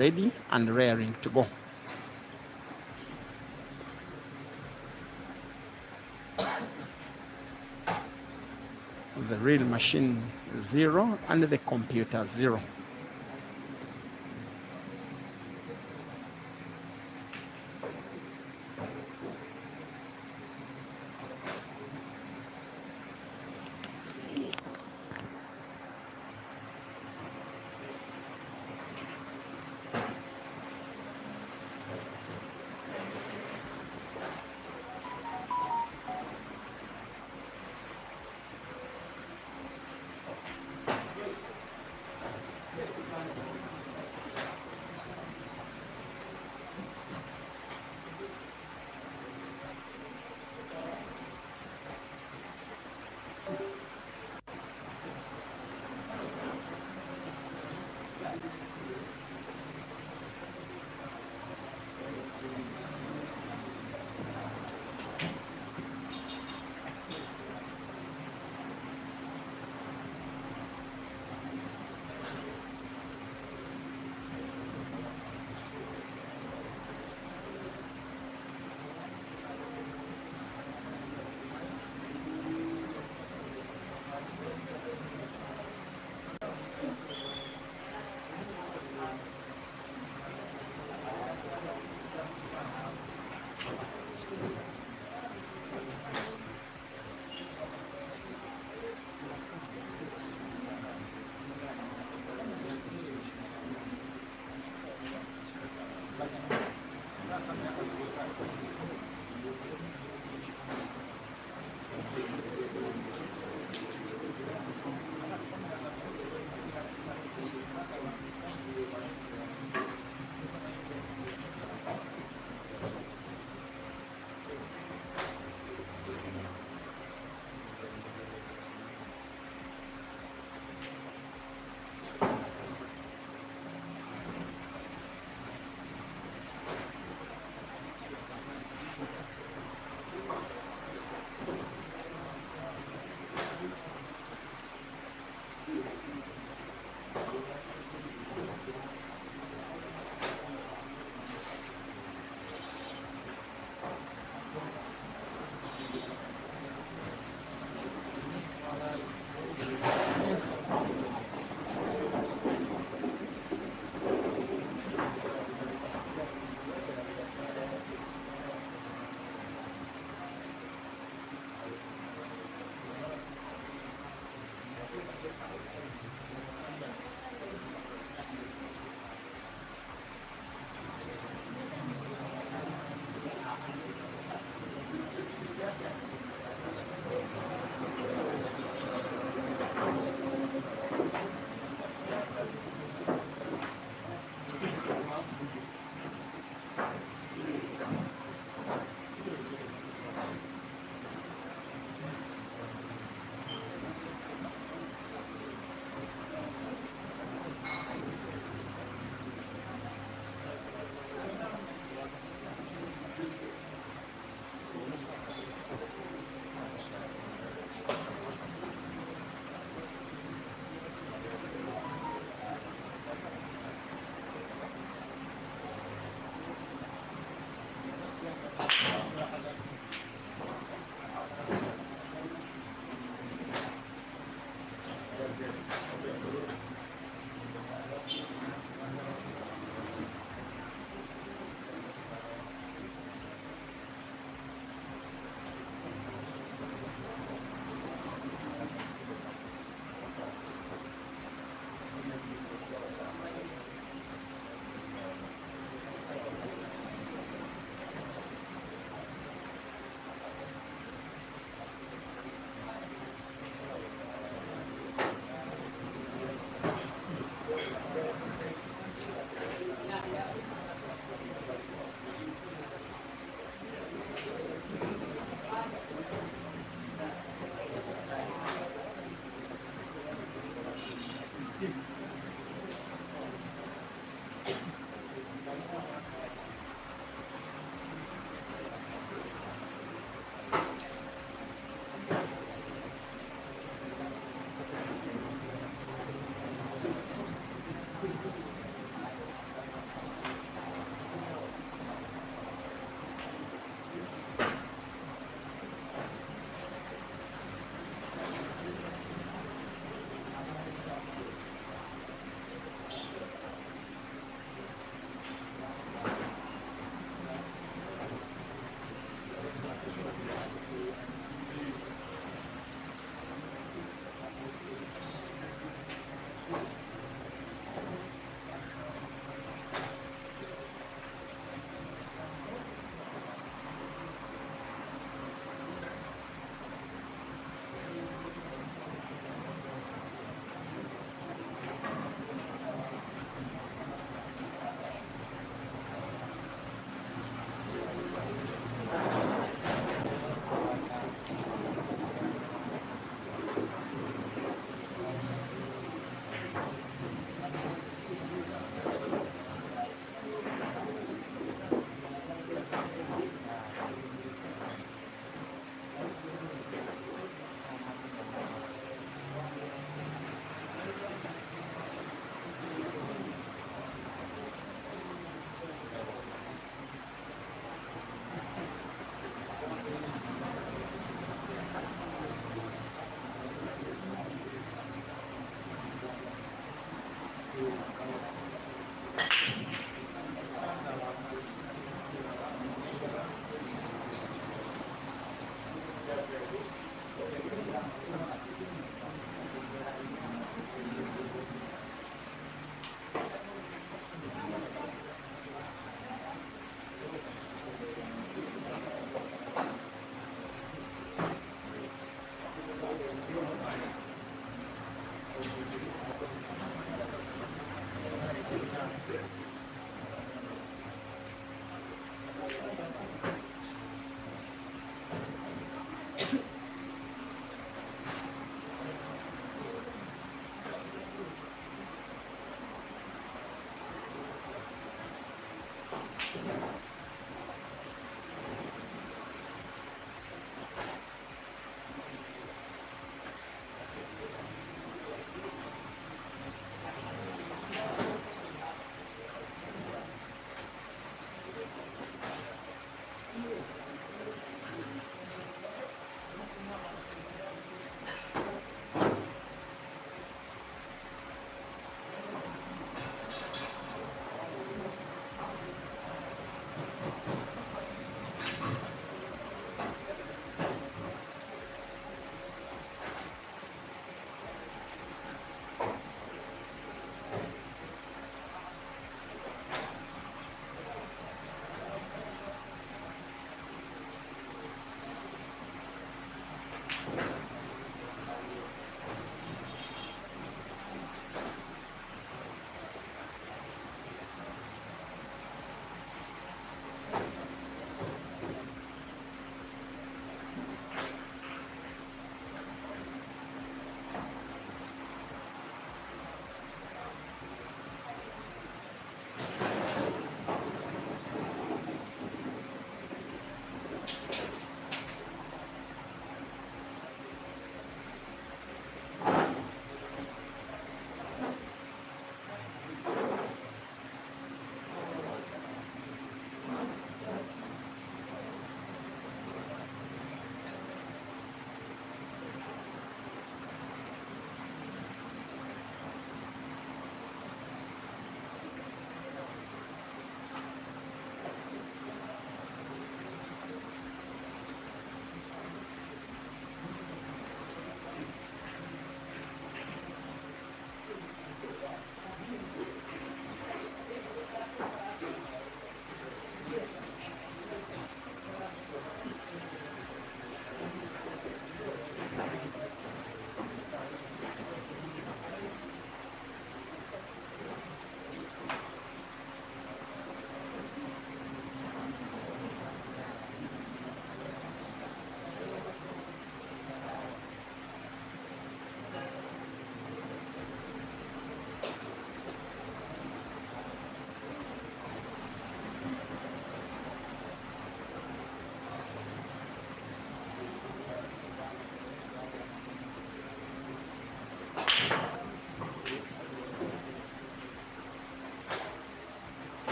ready and raring to go. The real machine 0 and the computer 0.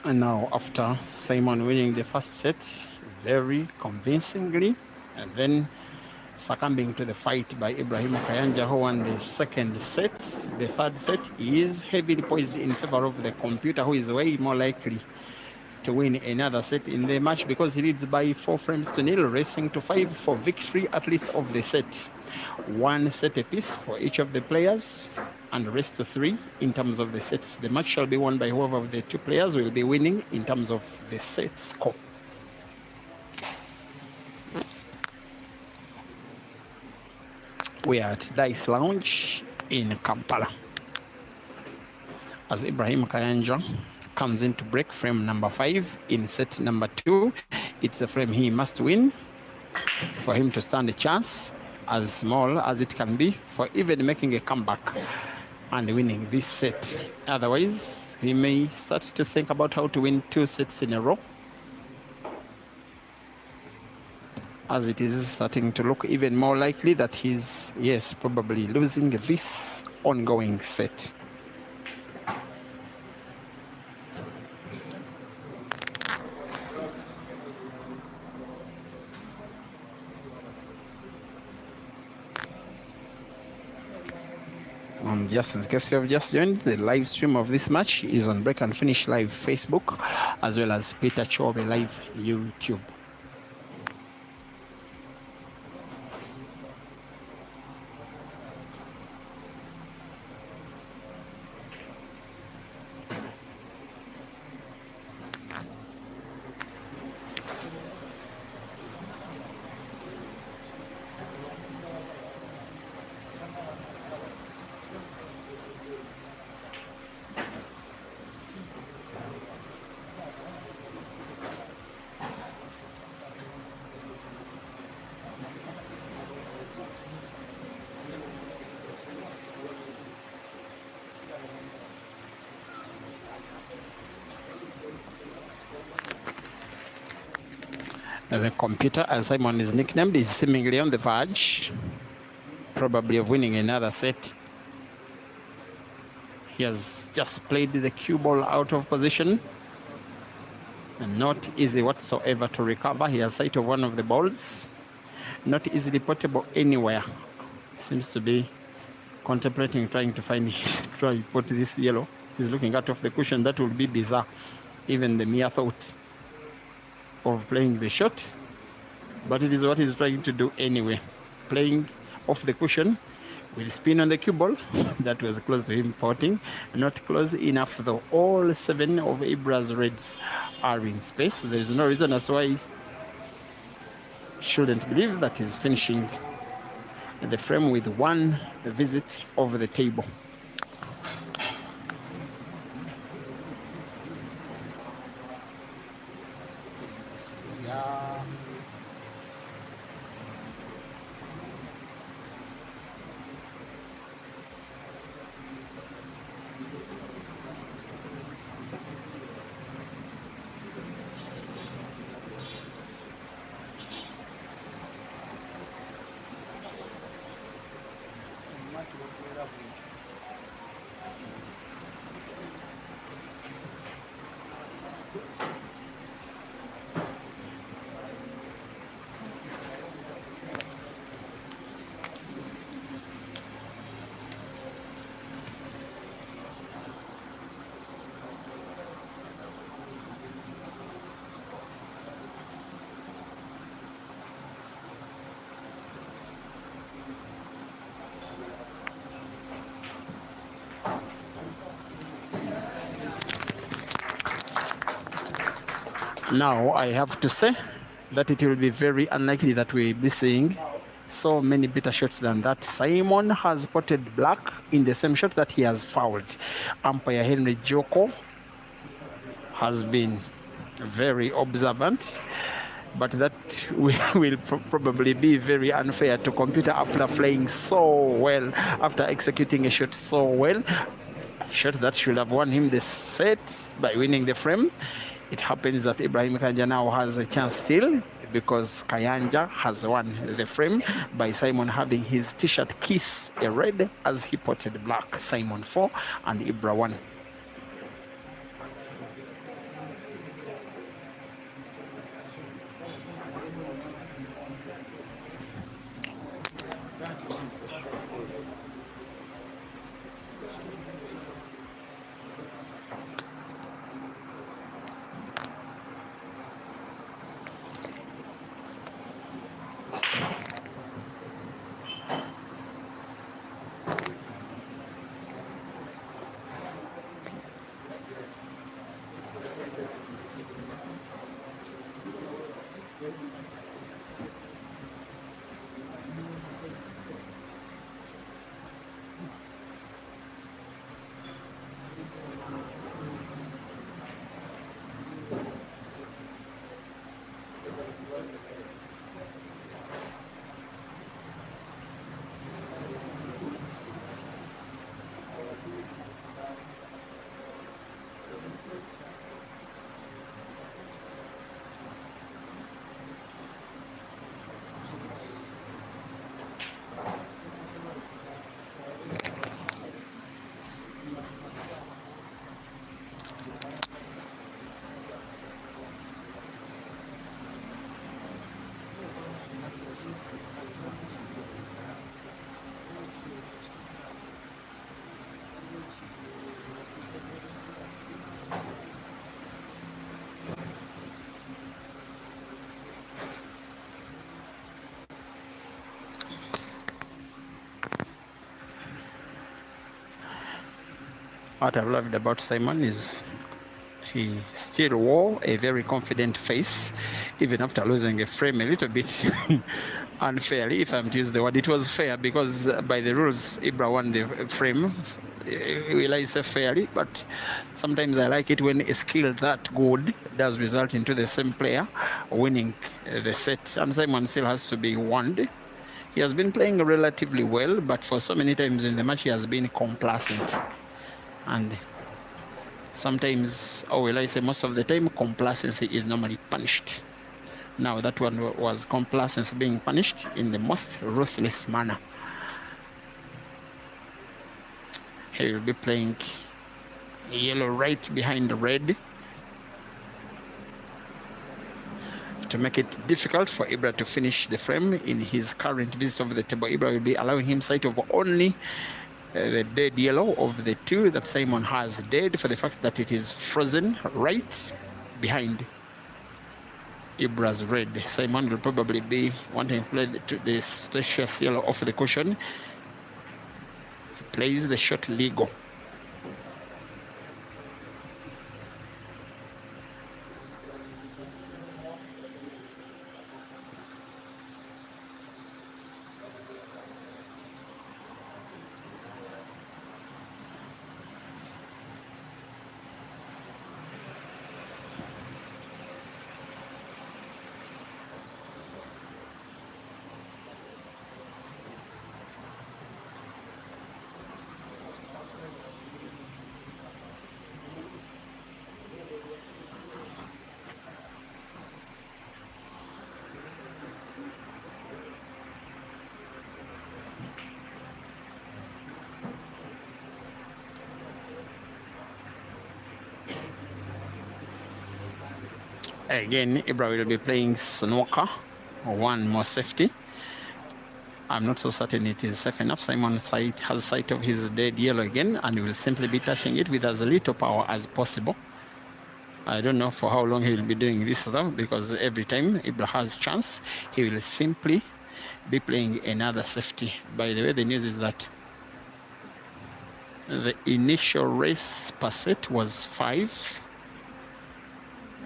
And now, after Simon winning the first set very convincingly, and then succumbing to the fight by Ibrahim Kayanja, who won the second set, the third set is heavily poised in favor of the computer, who is way more likely to win another set in the match because he leads by 4-0, racing to 5 for victory at least of the set. 1 set apiece for each of the players and rest to 3 in terms of the sets. The match shall be won by whoever of the 2 players will be winning in terms of the set score. We are at Dice Lounge in Kampala as Ibrahim Kayanja comes in to break frame number 5 in set number 2. It's a frame he must win for him to stand a chance, as small as it can be, for even making a comeback and winning this set. Otherwise, he may start to think about how to win 2 sets in a row, as it is starting to look even more likely that he's, yes, probably losing this ongoing set. Just in case you have just joined, the live stream of this match is on Break and Finish Live Facebook, as well as Peter Chobe Live YouTube. The computer, as Simon is nicknamed, is seemingly on the verge, probably of winning another set. He has just played the cue ball out of position, and not easy whatsoever to recover. He has sight of one of the balls, not easily portable anywhere. Seems to be contemplating trying to find try put this yellow. He's looking out of the cushion. That would be bizarre, even the mere thought of playing the shot, but it is what he's trying to do anyway. Playing off the cushion with spin on the cue ball. That was close to him potting, not close enough though. All 7 of Ibra's reds are in space. There is no reason as why shouldn't believe that he's finishing the frame with 1 visit over the table. Now, I have to say that it will be very unlikely that we'll be seeing so many better shots than that. Simon has potted black in the same shot that he has fouled. Umpire Henry Joko has been very observant, but that will probably be very unfair to computer after playing so well, after executing a shot so well. A shot that should have won him the set by winning the frame. It happens that Ibrahim Kayanja now has a chance still, because Kayanja has won the frame by Simon having his t-shirt kiss a red as he potted black. Simon 4 and Ibra 1. What I've loved about Simon is he still wore a very confident face, even after losing a frame a little bit unfairly, if I'm to use the word. It was fair because by the rules, Ibra won the frame. Will I say fairly? But sometimes I like it when a skill that good does result into the same player winning the set. And Simon still has to be warned. He has been playing relatively well, but for so many times in the match, he has been complacent. And sometimes, or will I say most of the time, complacency is normally punished. Now that one was complacency being punished in the most ruthless manner. He will be playing yellow right behind red to make it difficult for Ibra to finish the frame in his current visit of the table. Ibra will be allowing him sight of only the dead yellow of the two that Simon has dead, for the fact that it is frozen right behind Ibra's red. Simon will probably be wanting to play the spacious yellow off the cushion. He plays the shot legal. Again, Ibra will be playing snooker, one more safety. I'm not so certain it is safe enough. Simon has sight of his dead yellow again, and will simply be touching it with as little power as possible. I don't know for how long he will be doing this though, because every time Ibra has chance, he will simply be playing another safety. By the way, the news is that the initial race per set was 5,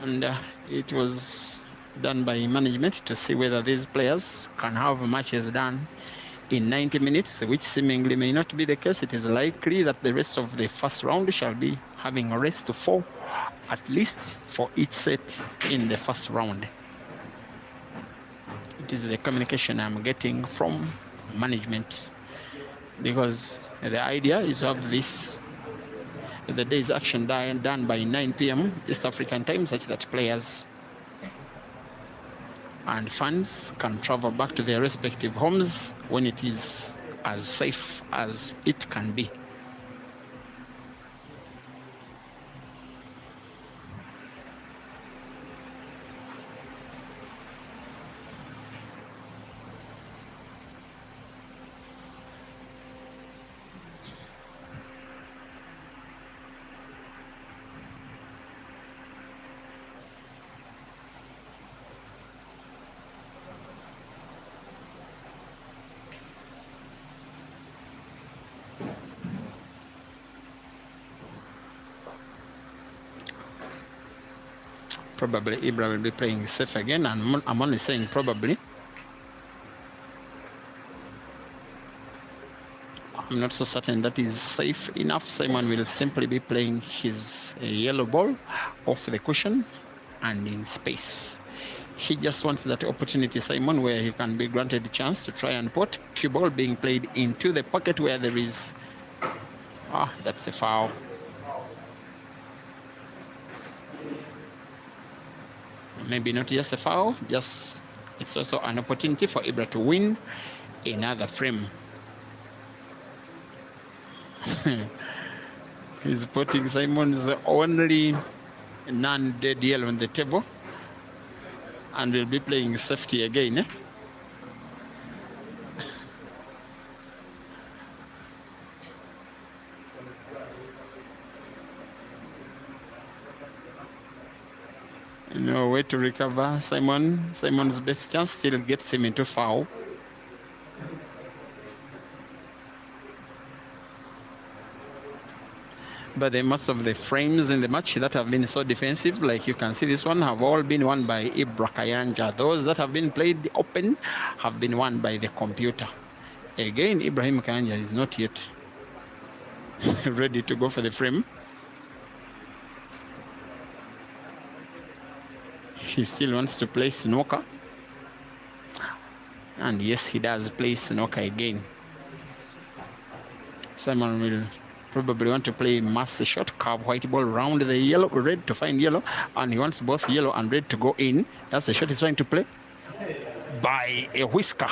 and it was done by management to see whether these players can have matches done in 90 minutes, which seemingly may not be the case. It is likely that the rest of the first round shall be having a race to 4, at least for each set in the first round. It is the communication I'm getting from management, because the idea is to have this, the day's action done by 9 p.m. East African time, such that players and fans can travel back to their respective homes when it is as safe as it can be. Probably Ibra will be playing safe again, and I'm only saying probably. I'm not so certain that is safe enough. Simon will simply be playing his yellow ball off the cushion and in space. He just wants that opportunity, Simon, where he can be granted the chance to try and put cue ball being played into the pocket where there is... that's a foul. Maybe not just a foul, just it's also an opportunity for Ibra to win another frame. He's putting Simon's only non-dead yellow on the table, and will be playing safety again. No way to recover. Simon's best chance still gets him into foul. But most of the frames in the match that have been so defensive, like you can see this one, have all been won by Ibra Kayanja. Those that have been played open have been won by the computer. Again, Ibrahim Kayanja is not yet ready to go for the frame. He still wants to play snooker. And yes, he does play snooker again. Simon will probably want to play mass shot, curve white ball round the yellow, red to find yellow, and he wants both yellow and red to go in. That's the shot he's trying to play. By a whisker,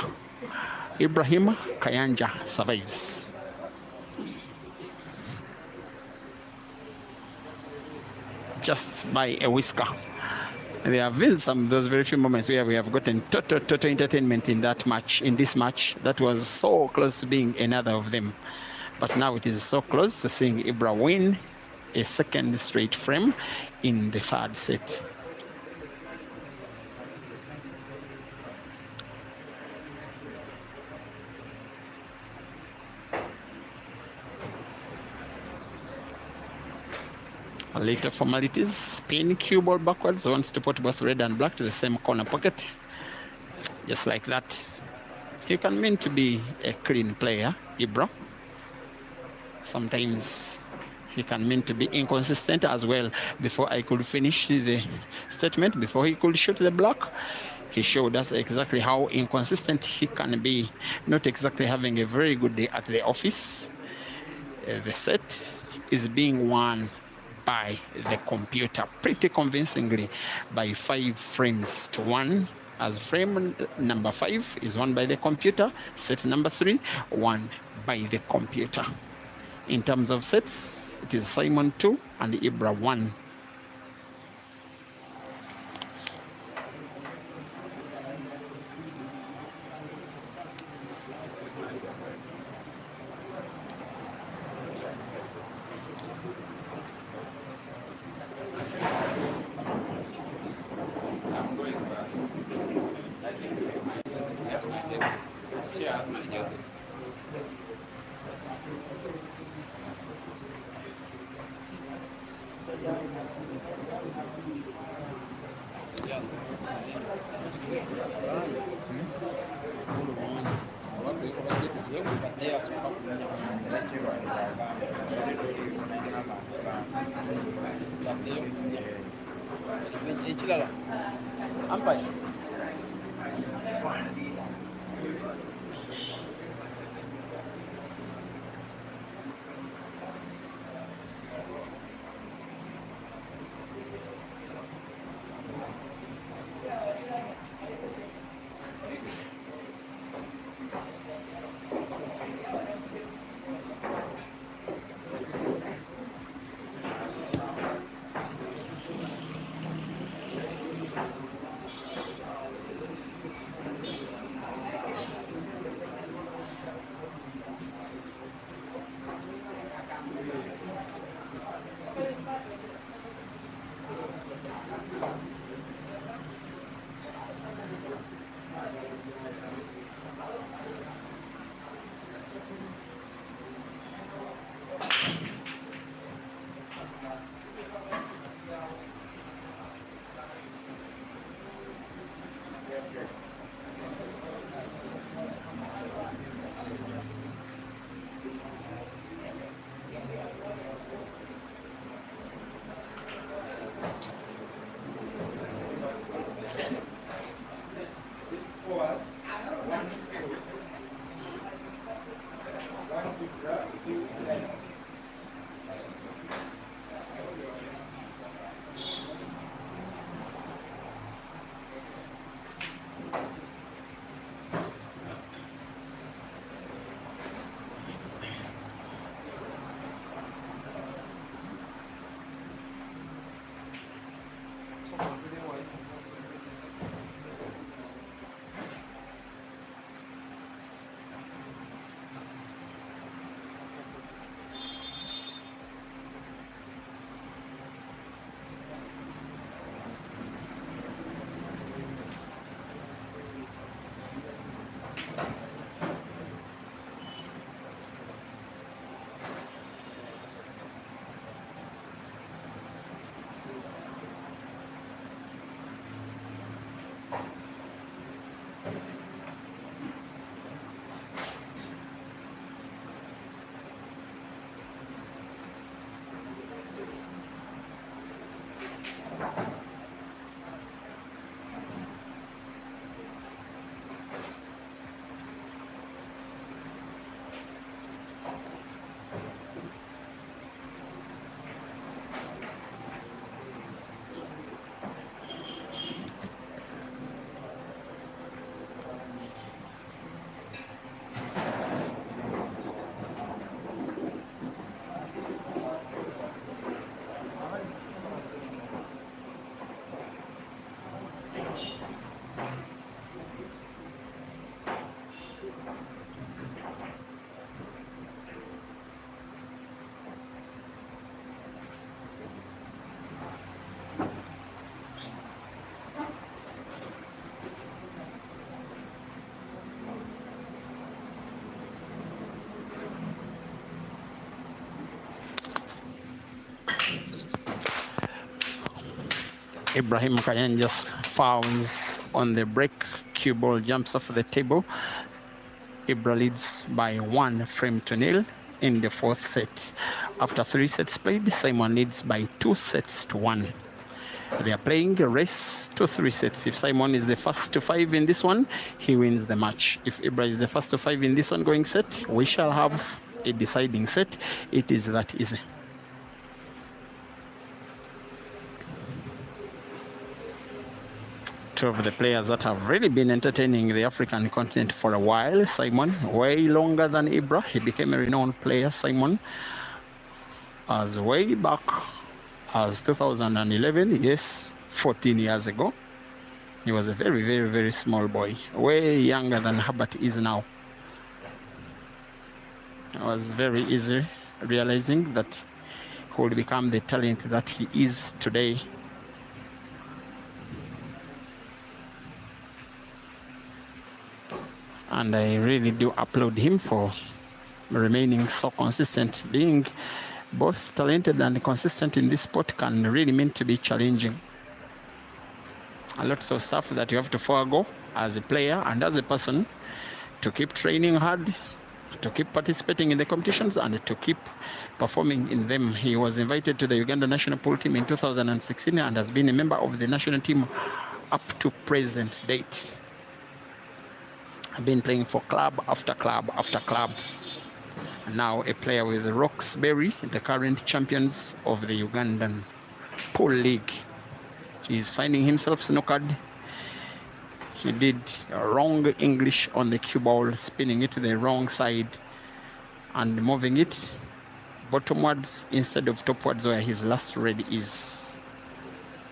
Ibrahim Kayanja survives. Just by a whisker. There have been those very few moments where we have gotten total entertainment in that match, in this match. That was so close to being another of them. But now it is so close to seeing Ibra win a second straight frame in the third set. Later formalities, spin cue ball backwards, wants to put both red and black to the same corner pocket. Just like that. He can mean to be a clean player, Ibra. Sometimes he can mean to be inconsistent as well. Before I could finish the statement, before he could shoot the block, he showed us exactly how inconsistent he can be, not exactly having a very good day at the office. The set is being won by the computer pretty convincingly by 5 frames to 1, as frame number 5 is won by the computer, set number 3 won by the computer. In terms of sets, it is Simon 2 and Ibra 1. Ibrahim Kayanja's fouls on the break. Cue ball jumps off the table. Ibra leads by 1-0 in the fourth set. After 3 sets played, Simon leads by 2-1. They are playing a race to 3 sets. If Simon is the first to 5 in this one, he wins the match. If Ibra is the first to 5 in this ongoing set, we shall have a deciding set. It is that easy. Two of the players that have really been entertaining the African continent for a while. Simon, way longer than Ibra. He became a renowned player, Simon, as way back as 2011, yes, 14 years ago. He was a very, very, very small boy, way younger than Herbert is now. It was very easy realizing that he would become the talent that he is today. And I really do applaud him for remaining so consistent. Being both talented and consistent in this sport can really mean to be challenging. A lot of stuff that you have to forego as a player and as a person to keep training hard, to keep participating in the competitions, and to keep performing in them. He was invited to the Uganda national pool team in 2016 and has been a member of the national team up to present date. I've been playing for club after club after club. And now a player with Roxbury, the current champions of the Ugandan Pool League. He's finding himself snookered. He did wrong English on the cue ball, spinning it to the wrong side and moving it bottomwards instead of topwards where his last red is.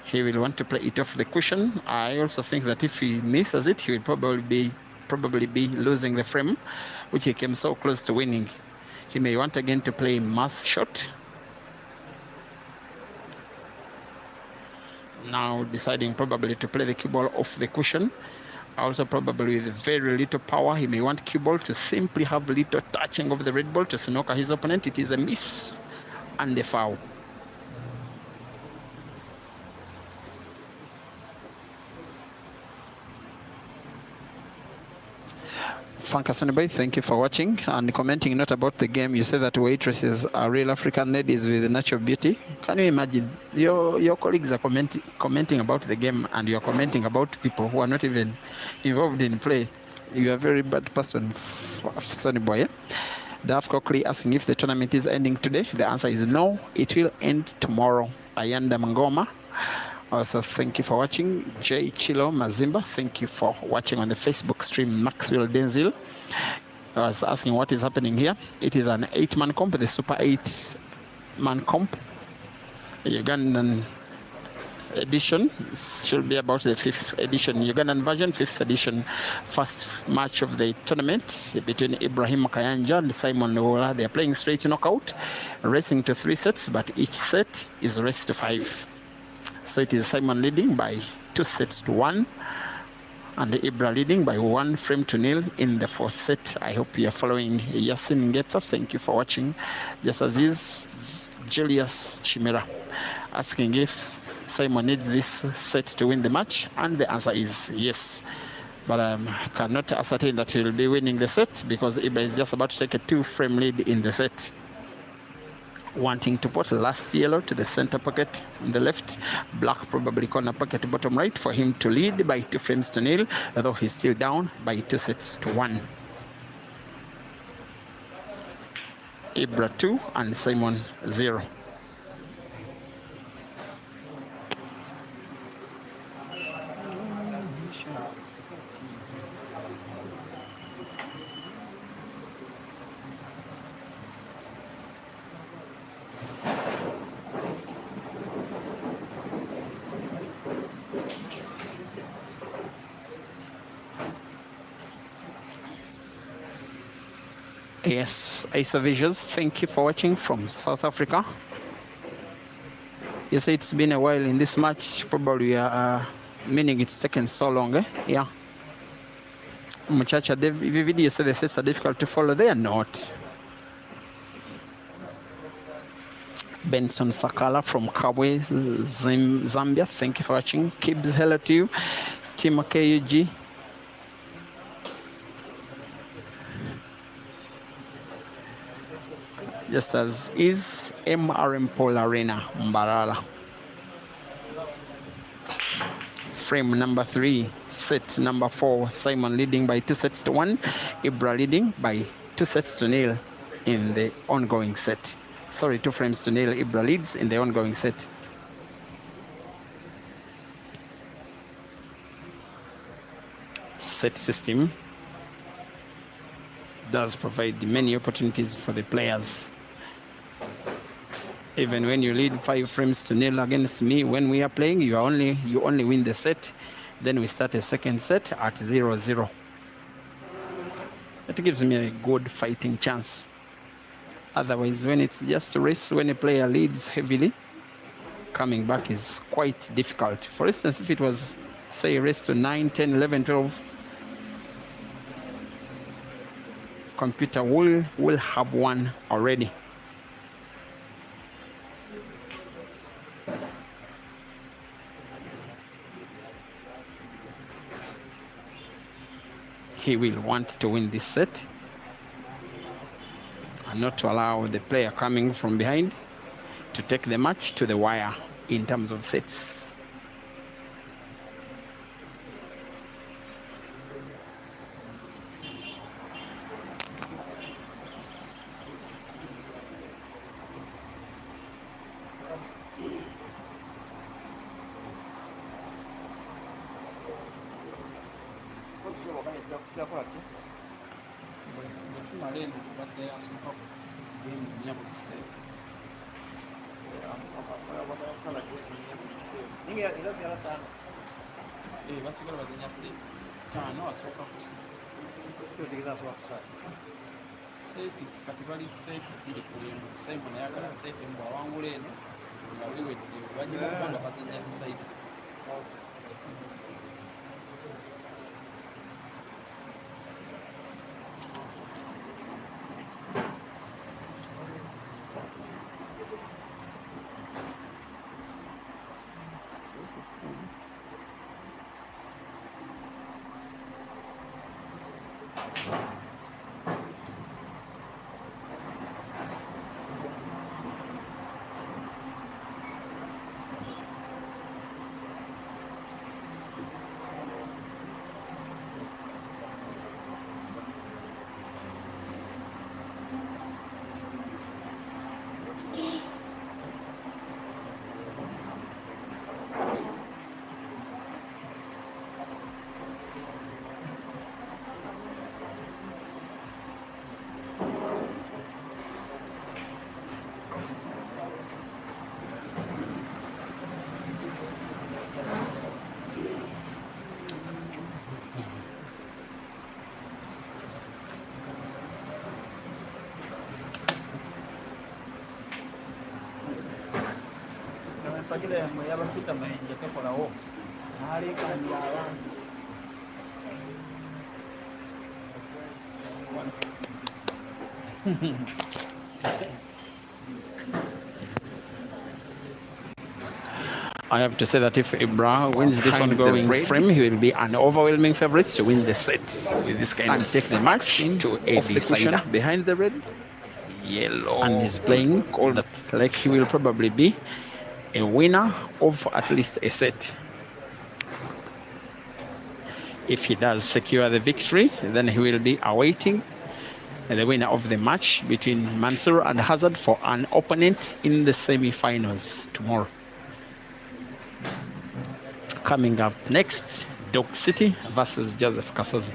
He will want to play it off the cushion. I also think that if he misses it, he will probably be losing the frame, which he came so close to winning. He may want again to play mass shot. Now deciding probably to play the cue ball off the cushion. Also probably with very little power. He may want cue ball to simply have little touching of the red ball to snooker his opponent. It is a miss and a foul. Boy, thank you for watching and commenting not about the game. You say that waitresses are real African ladies with natural beauty. Can you imagine? Your colleagues are commenting about the game and you're commenting about people who are not even involved in play. You are a very bad person, Sonny Boy. Eh? Daf Cokley asking if the tournament is ending today. The answer is no, it will end tomorrow. Ayanda Mangoma. Also, thank you for watching. J. Chilo Mazimba, thank you for watching on the Facebook stream. Maxwell Denzil was asking what is happening here. It is an 8-man comp, the Super 8-man comp. The Ugandan edition should be about the 5th edition. Ugandan version, 5th edition. First match of the tournament between Ibrahim Kayanja and Simon Wola. They are playing straight knockout, racing to 3 sets, but each set is raced to 5. So it is Simon leading by 2-1 and Ibra leading by 1-0 in the 4th set. I hope you are following. Yasin Ngeta, thank you for watching. Just as is Julius Chimera asking if Simon needs this set to win the match, and the answer is yes. But I cannot ascertain that he will be winning the set because Ibra is just about to take a 2-frame lead in the set. Wanting to put last yellow to the center pocket on the left, black probably corner pocket bottom right for him to lead by 2-0, although he's still down by 2-1. Ibra 2 and Simon 0. Yes, Isa Visuals, thank you for watching from South Africa. You say it's been a while in this match, probably meaning it's taken so long, eh? Yeah. Muchacha, Vivid, you say the sets are difficult to follow. They are not. Benson Sakala from Kabwe, Zambia. Thank you for watching. Kibs, hello to you. Team KUG. Just as is MRM Pole Arena, Mbarara. Frame number 3, set number 4, Simon leading by 2-1. Ibra leading by 2-0 in the ongoing set. Sorry, 2-0. Ibra leads in the ongoing set. Set system does provide many opportunities for the players. Even when you lead 5-0 against me, when we are playing, you only win the set. Then we start a second set at 0-0. That gives me a good fighting chance. Otherwise, when it's just a race, when a player leads heavily, coming back is quite difficult. For instance, if it was, say, a race to 9, 10, 11, 12, computer will have won already. He will want to win this set and not to allow the player coming from behind to take the match to the wire in terms of sets. I have to say that if Ibra wins this ongoing frame, he will be an overwhelming favorite to win the set with this kind and take the match to a decider behind the red, yellow, and he's playing that like he will probably be a winner of at least a set. If he does secure the victory, then he will be awaiting the winner of the match between Mansour and Hazard for an opponent in the semi-finals tomorrow. Coming up next, Dock City versus Joseph Kasozi.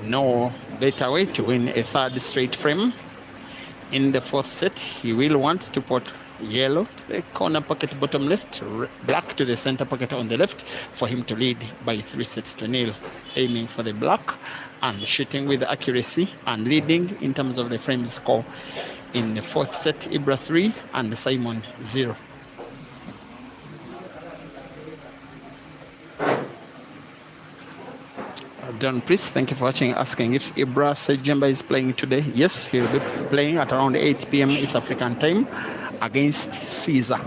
No better way to win a third straight frame. In the fourth set, he will want to put yellow to the corner pocket bottom left, black to the center pocket on the left for him to lead by 3-0, aiming for the black and shooting with accuracy and leading in terms of the frame score. In the fourth set, Ibra 3 and Simon 0. John Priest, thank you for watching. Asking if Ibra Sejemba is playing today. Yes, he'll be playing at around 8 p.m. East African time against Caesar.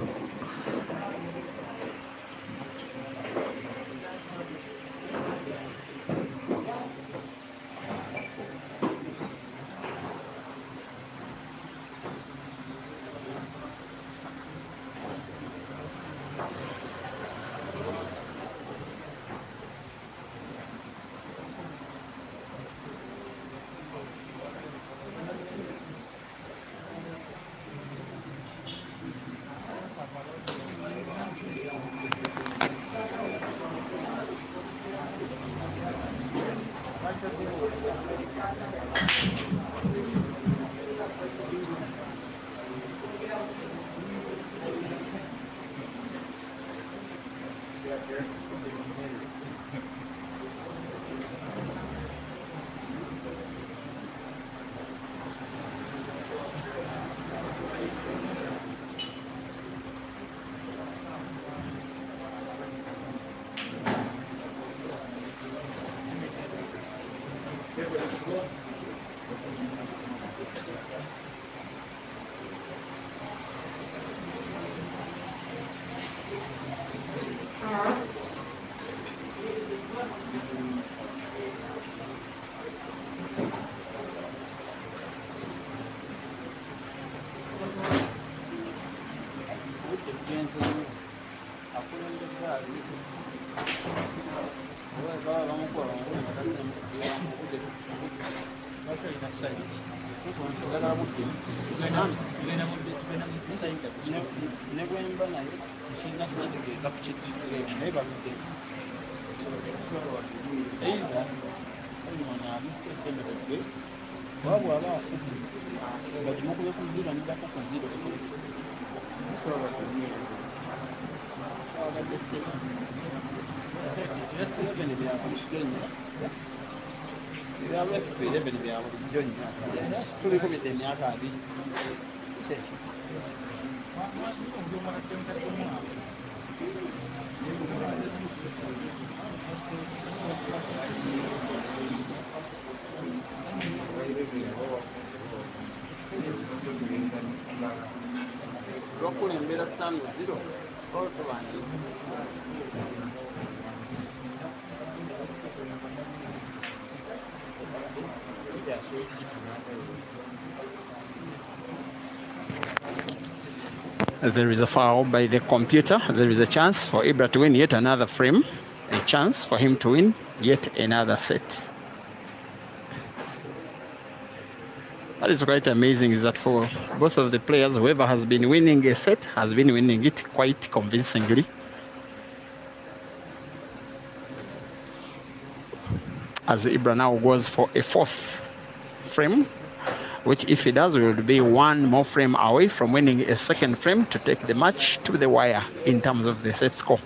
There is a foul by the computer. There is a chance for Ibra to win yet another frame, a chance for him to win yet another set. What is quite amazing is that for both of the players, whoever has been winning a set has been winning it quite convincingly. As Ibra now goes for a fourth frame, which if he does will be one more frame away from winning a second frame to take the match to the wire in terms of the set score.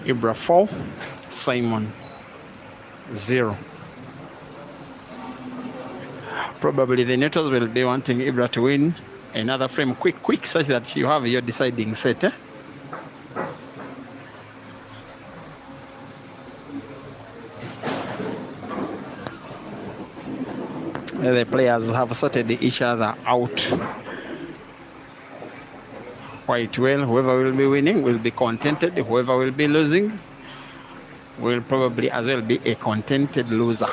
Ibra 4, Simon 0. Probably the neutrals will be wanting Ibra to win another frame quick, such that you have your deciding set. The players have sorted each other out quite well. Whoever will be winning will be contented. Whoever will be losing will probably as well be a contented loser.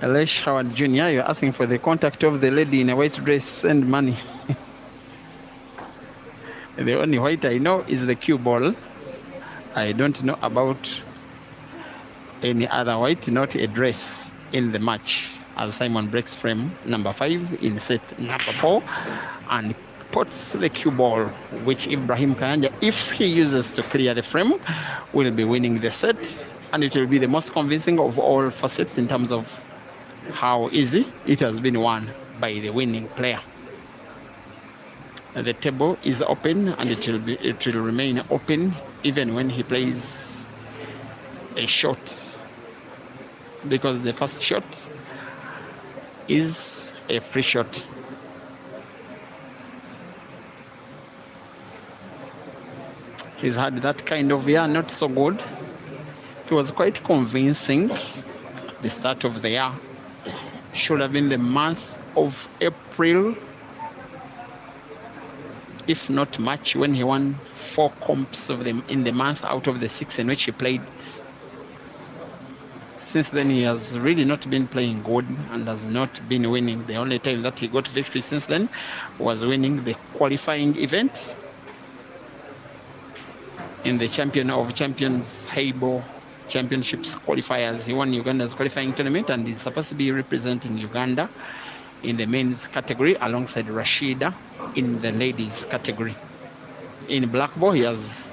Elish Howard Jr., you're asking for the contact of the lady in a white dress and money. The only white I know is the cue ball. I don't know about any other white, not a dress in the match. As Simon breaks frame number 5 in set number 4 and puts the cue ball, which Ibrahim Kayanja, if he uses to clear the frame, will be winning the set. And it will be the most convincing of all 4 sets in terms of how easy it has been won by the winning player. The table is open and it will remain open even when he plays a shot, because the first shot is a free shot. He's had that kind of year, not so good. He was quite convincing at the start of the year. Should have been the month of April, if not March, when he won 4 comps of them in the month out of the 6 in which he played. Since then, he has really not been playing good and has not been winning. The only time that he got victory since then was winning the qualifying event in the Champion of Champions Heibo Championships qualifiers. He won Uganda's qualifying tournament and is supposed to be representing Uganda in the men's category alongside Rashida in the ladies category. In black ball, he has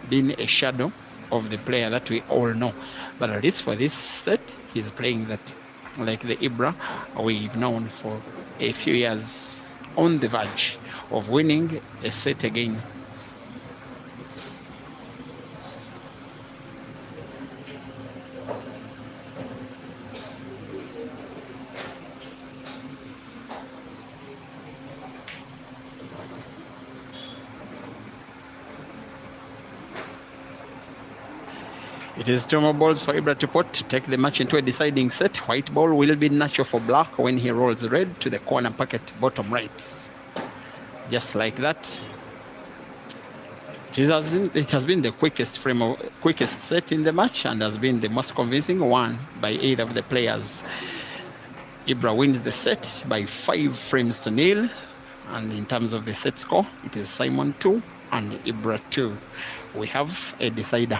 been a shadow of the player that we all know, but at least for this set, he's playing that like the Ibra we've known for a few years, on the verge of winning a set again. It is 2 more balls for Ibra to put to take the match into a deciding set. White ball will be natural for black when he rolls red to the corner pocket bottom right. Just like that. It has been the quickest set in the match and has been the most convincing one by either of the players. Ibra wins the set by 5-0. And in terms of the set score, it is Simon 2 and Ibra 2. We have a decider.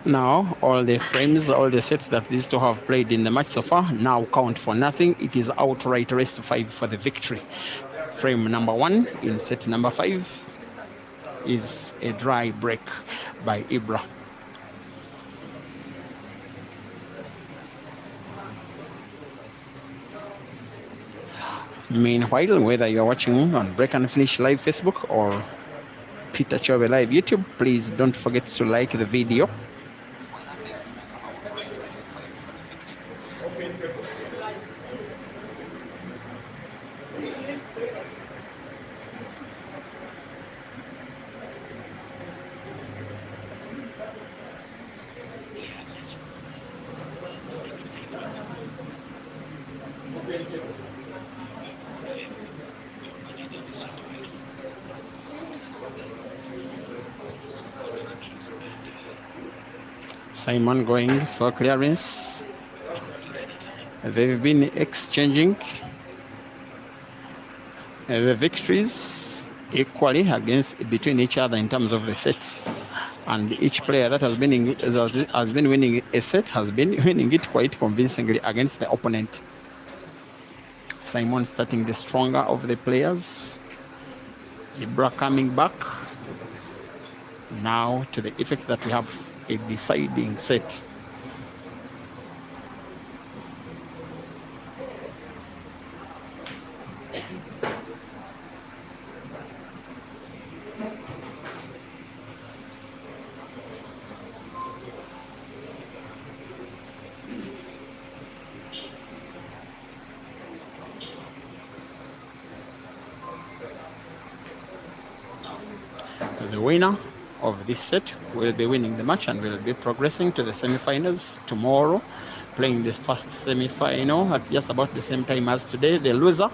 Now, all the frames, all the sets that these two have played in the match so far now count for nothing. It is outright race to 5 for the victory. Frame number 1 in set number 5 is a dry break by Ibra. Meanwhile, whether you're watching on Break and Finish Live Facebook or Peter Chove Live YouTube, please don't forget to like the video. Simon going for clearance. They've been exchanging the victories equally between each other in terms of the sets, and each player that has been winning a set has been winning it quite convincingly against the opponent. Simon starting the stronger of the players. Ibra coming back now to the effect that we have a deciding set. The winner of this set will be winning the match and will be progressing to the semi-finals tomorrow, playing the first semi-final at just about the same time as today. The loser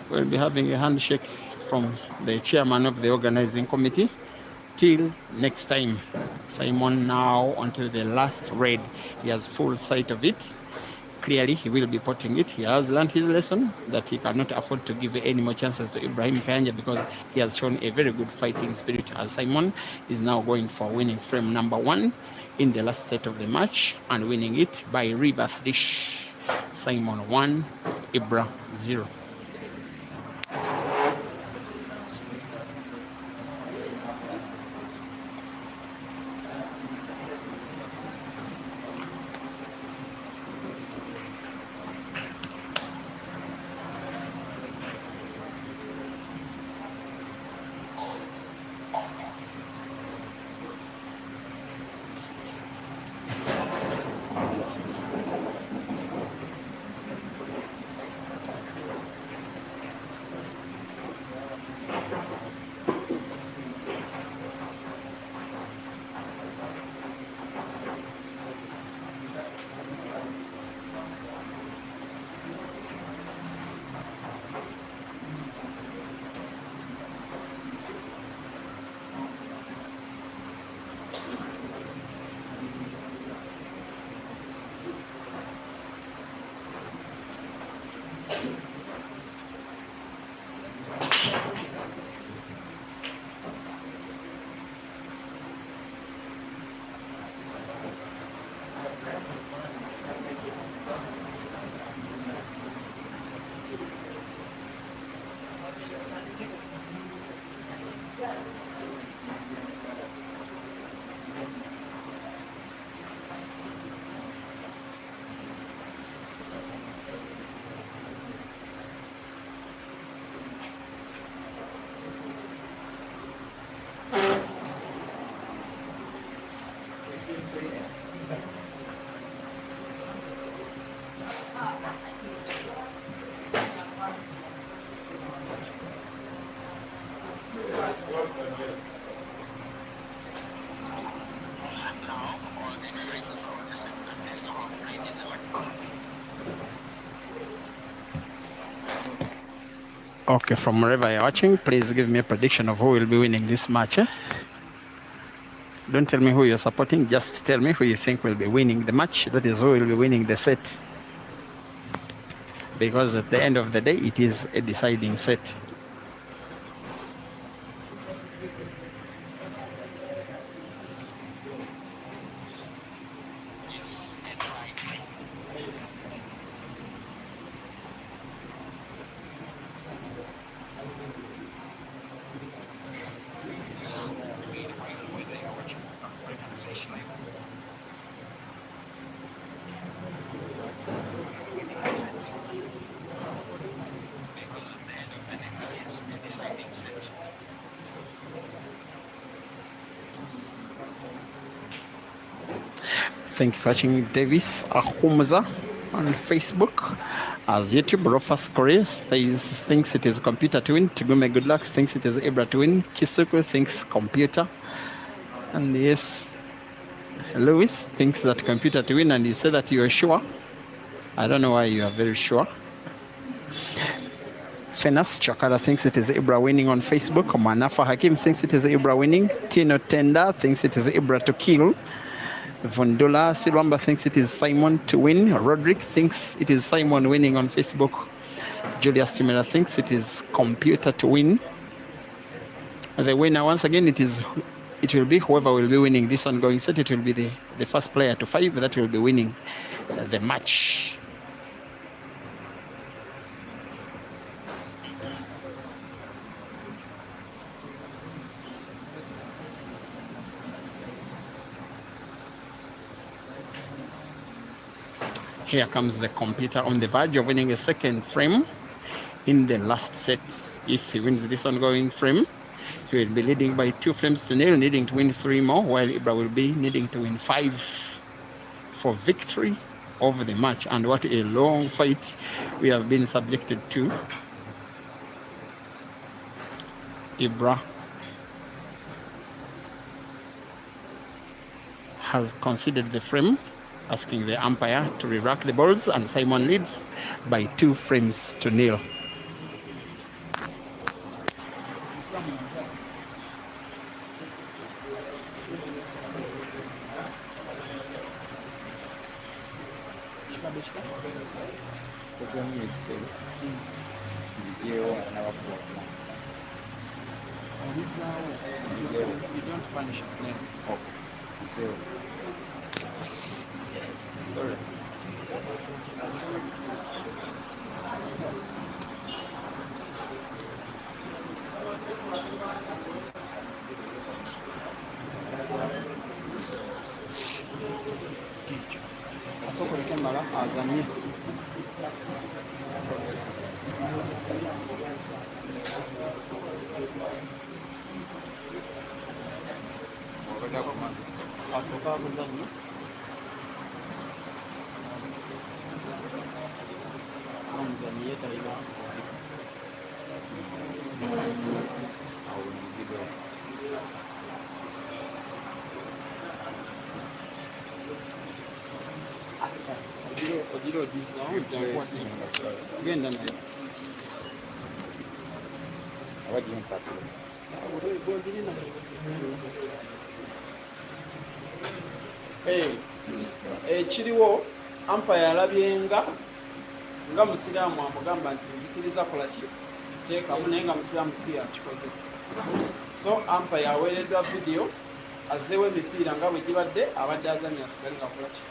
will be having a handshake from the chairman of the organizing committee. Till next time. Simon now onto the last red. He has full sight of it. Clearly, he will be potting it. He has learned his lesson that he cannot afford to give any more chances to Ibrahim Kayanja because he has shown a very good fighting spirit. As Simon is now going for winning frame number 1 in the last set of the match and winning it by reverse dish. Simon 1, Ibra 0. Okay, from wherever you're watching, please give me a prediction of who will be winning this match. Don't tell me who you're supporting, just tell me who you think will be winning the match. That is who will be winning the set. Because at the end of the day, it is a deciding set. Thank you for watching. Davis Ahumza on Facebook. As YouTube, Rofas Korea thinks it is computer to win. Tigume Good Luck thinks it is Ibra to win. Kisuku thinks computer. And yes, Lewis thinks that computer to win, and you say that you are sure. I don't know why you are very sure. Fenas Chakara thinks it is Ibra winning on Facebook. Manafa Hakim thinks it is Ibra winning. Tino Tenda thinks it is Ibra to kill. Vundula Silwamba thinks it is Simon to win. Roderick thinks it is Simon winning on Facebook. Julius Timera thinks it is Computer to win. The winner, once again, it will be whoever will be winning this ongoing set. It will be the first player to 5 that will be winning the match. Here comes the Computer on the verge of winning a second frame in the last set. If he wins this ongoing frame, he will be leading by 2 frames to nil, needing to win 3 more, while Ibra will be needing to win 5 for victory over the match. And what a long fight we have been subjected to. Ibra has conceded the frame, asking the umpire to re-rack the balls, and Simon leads by 2 frames to nil. You don't punish a player. Okay. Sorry. Asokoleke mala azanye. Asoka kuzanye. Tanzania taifa Odilo genda nayo kiriwo umpire alabye nga musiraamu amugamba nti njikiriza kola ki teekamu naye nga musiraamu si yakikoze. So umpire aweereddwa video azzeewo emipiira nga bwe gibadde abadde azannya asigale nga kola ki.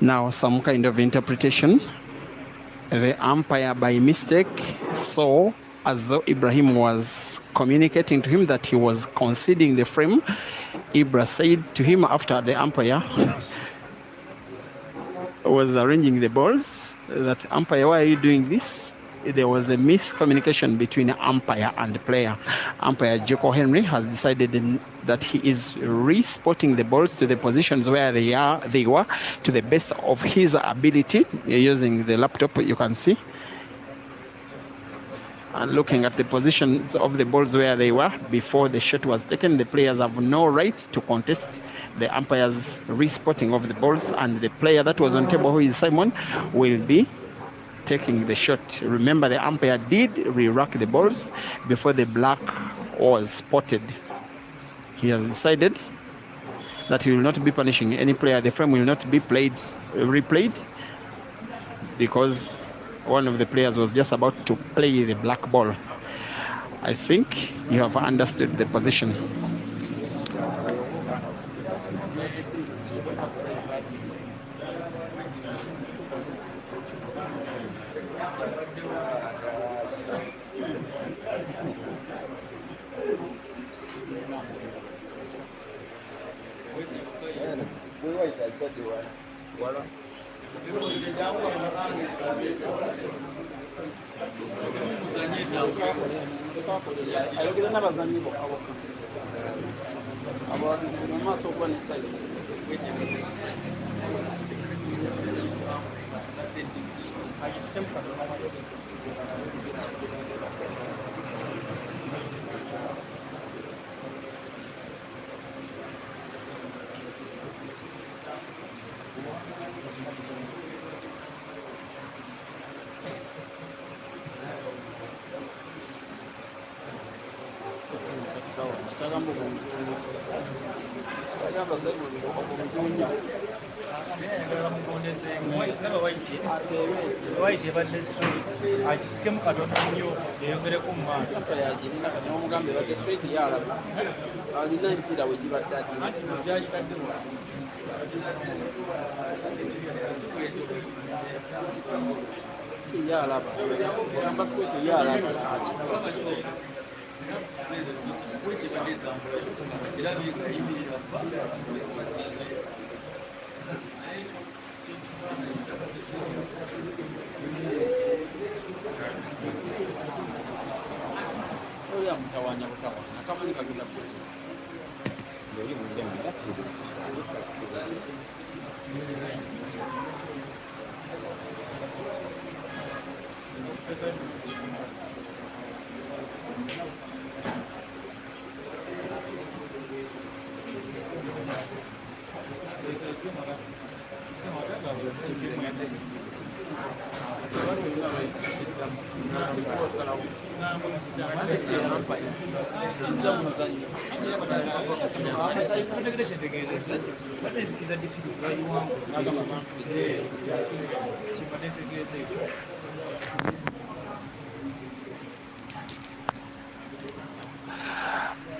Now some kind of interpretation. The umpire by mistake saw as though Ibrahim was communicating to him that he was conceding the frame. Ibra said to him after the umpire was arranging the balls that, umpire, why are you doing this? There was a miscommunication between umpire and player. Umpire Joko Henry has decided that he is re-spotting the balls to the positions where they were to the best of his ability. Using the laptop, you can see, and looking at the positions of the balls where they were before the shot was taken. The players have no right to contest the umpire's re-spotting of the balls, and the player that was on table, who is Simon, will be taking the shot. Remember, the umpire did re-rack the balls before the black was spotted. He has decided that he will not be punishing any player. The frame will not be replayed, because one of the players was just about to play the black ball. I think you have understood the position.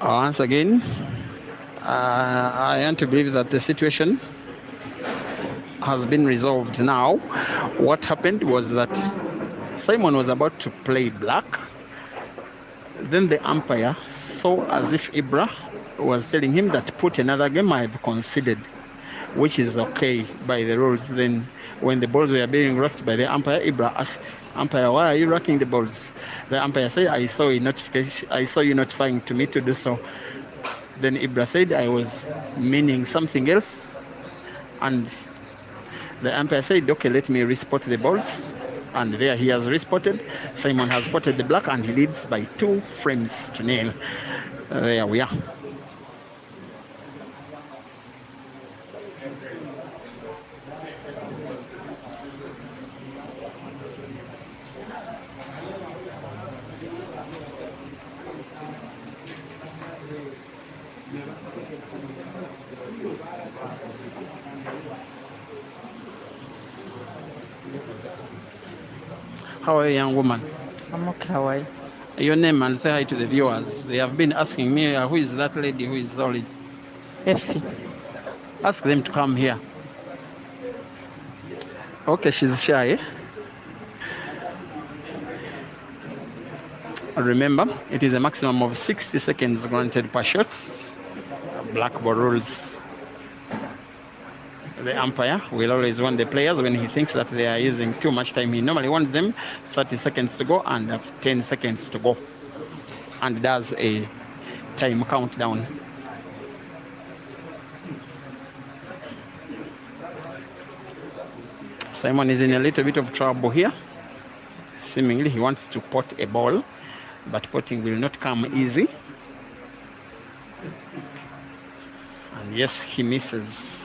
Once again, I want to believe that the situation has been resolved now. What happened was that Simon was about to play black. Then the umpire saw as if Ibra was telling him that put another game, I've conceded, which is okay by the rules. Then when the balls were being rocked by the umpire, Ibra asked, umpire, why are you rocking the balls? The umpire said, I saw a notification, I saw you notifying to me to do so. Then Ibra said, I was meaning something else. And the umpire said, okay, let me respot the balls. And there he has respotted. Simon has spotted the black and he leads by 2 frames to nil. There we are. How are you, young woman? I'm okay. How are you? Your name and say hi to the viewers. They have been asking me, who is that lady who is always? Effie. Ask them to come here. Okay, she's shy. Remember, it is a maximum of 60 seconds granted per shot. Blackboard rules. The umpire will always want the players when he thinks that they are using too much time. He normally wants them 30 seconds to go and 10 seconds to go, and does a time countdown. Simon is in a little bit of trouble here. Seemingly he wants to pot a ball, but potting will not come easy. And yes, he misses.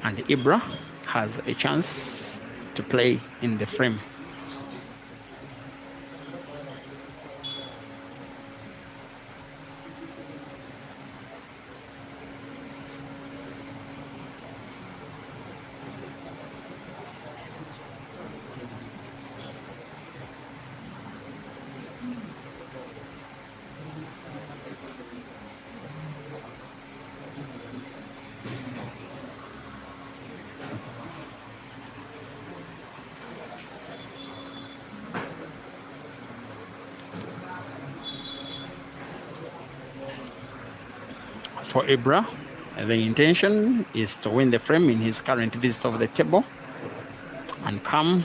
And Ibra has a chance to play in the frame. For Ibra, the intention is to win the frame in his current visit of the table and come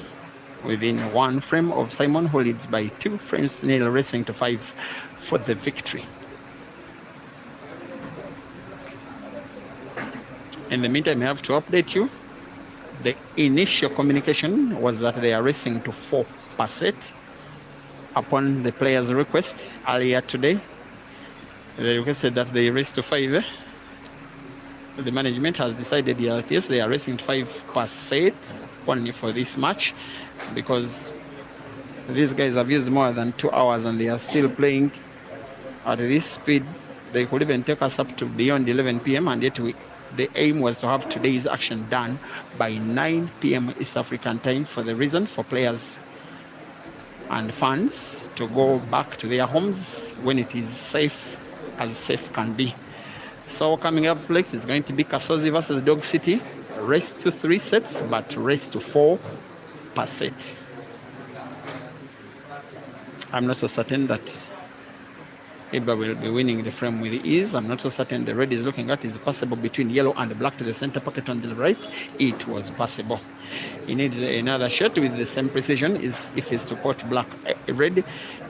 within 1 frame of Simon, who leads by 2 frames to nil, racing to 5 for the victory. In the meantime, I have to update you. The initial communication was that they are racing to 4 per set. Upon the player's request earlier today, they requested that they race to 5. The management has decided that yes, they are racing to 5 per set only for this match, because these guys have used more than 2 hours and they are still playing at this speed They could even take us up to beyond 11 p.m. and yet the aim was to have today's action done by 9 p.m. East African time, for the reason for players and fans to go back to their homes when it is safe, as safe can be. So coming up next is going to be Kasozi versus Dog City. Race to 3 sets, but race to 4 per set. I'm not so certain that Ibra will be winning the frame with ease. I'm not so certain the red is looking at is possible between yellow and black to the center pocket on the right. It was possible. He needs another shot with the same precision is if he's to put black red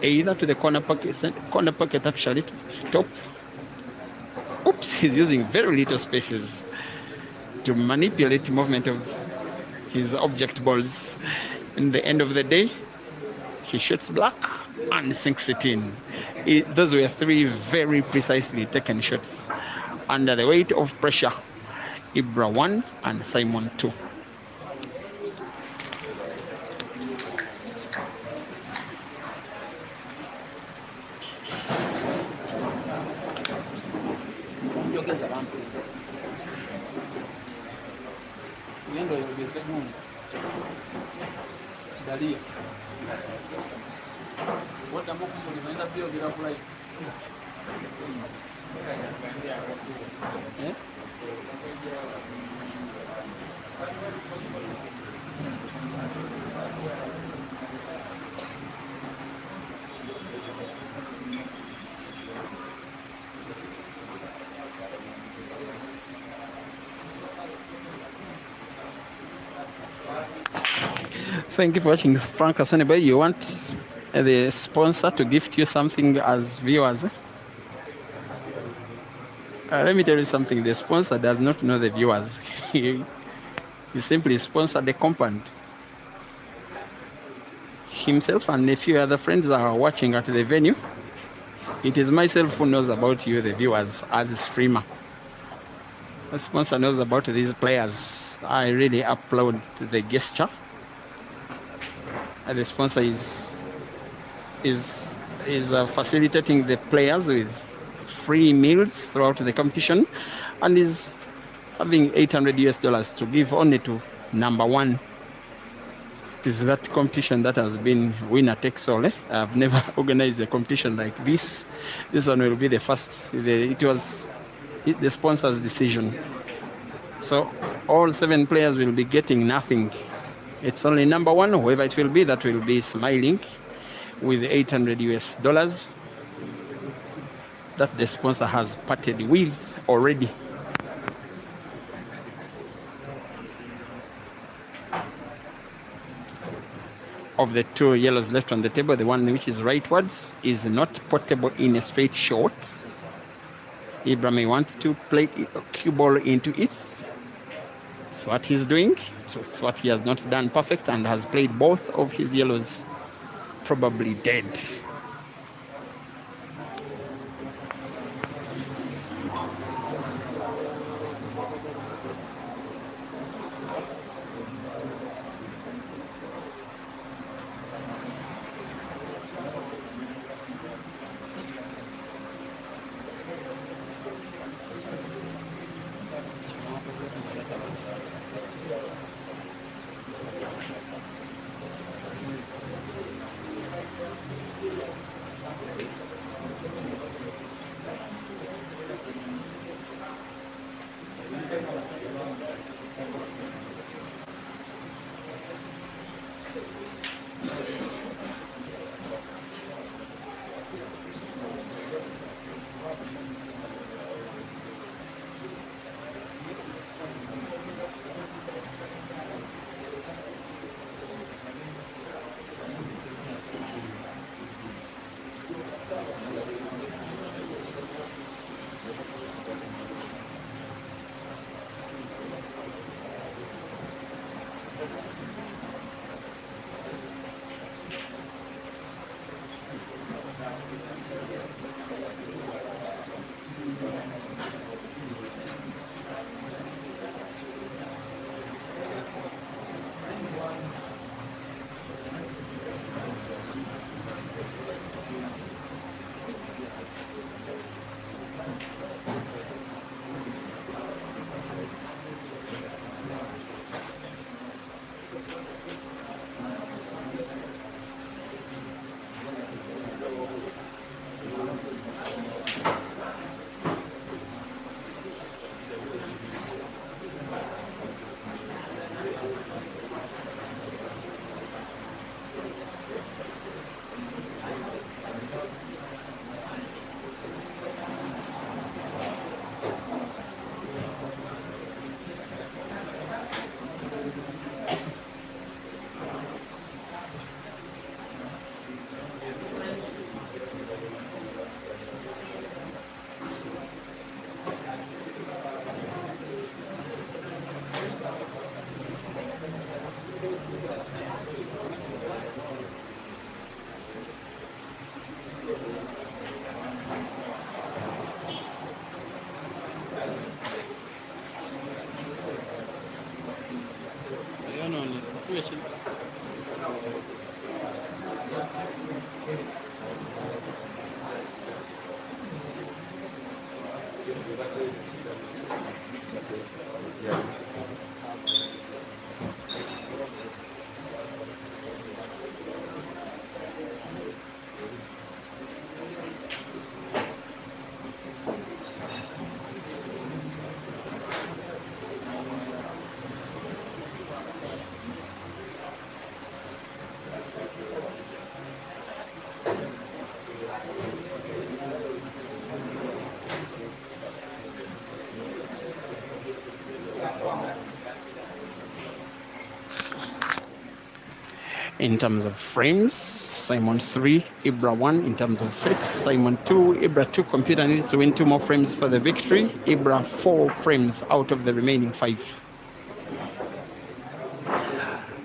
either to the corner pocket actually top. Oops, he's using very little spaces to manipulate the movement of his object balls. In the end of the day, he shoots black and sinks it in. Those were 3 very precisely taken shots. Under the weight of pressure, Ibra 1 and Simon 2. Thank you for watching. Frank Asaniba. You want the sponsor to gift you something as viewers? Let me tell you something. The sponsor does not know the viewers. He simply sponsored the compound. Himself and a few other friends are watching at the venue. It is myself who knows about you, the viewers, as a streamer. The sponsor knows about these players. I really applaud the gesture. The sponsor is facilitating the players with free meals throughout the competition, and is having $800 to give only to number 1. It is that competition that has been winner takes all. I've never organized a competition like this. This one will be the first. It was the sponsor's decision. So all 7 players will be getting nothing. It's only number 1, whoever it will be, that will be smiling with $800 that the sponsor has parted with already. Of the 2 yellows left on the table, the one which is rightwards is not portable in a straight shot. Ibra may want to play a cue ball into it. It's what he's doing. So it's what he has not done perfect, and has played both of his yellows probably dead. In terms of frames, Simon 3, Ibra 1. In terms of sets, Simon 2, Ibra 2. Computer needs to win 2 more frames for the victory. Ibra 4 frames out of the remaining 5.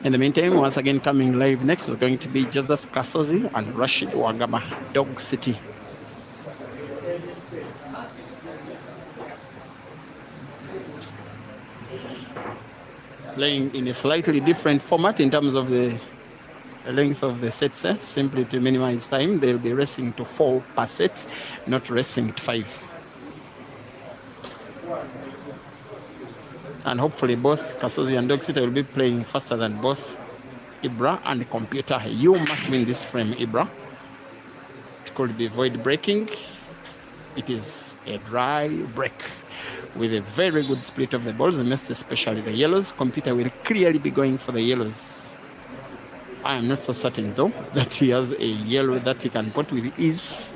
In the meantime, once again coming live next is going to be Joseph Kasozi and Rashid Wagama, Dog City. Playing in a slightly different format in terms of the length of the sets, simply to minimize time. They'll be racing to 4 per set, not racing to 5. And hopefully both Kasozi and Dog City will be playing faster than both Ibra and Computer. You must win this frame, Ibra. It could be void breaking. It is a dry break with a very good split of the balls, most especially the yellows. Computer will clearly be going for the yellows. I am not so certain, though, that he has a yellow that he can put with ease.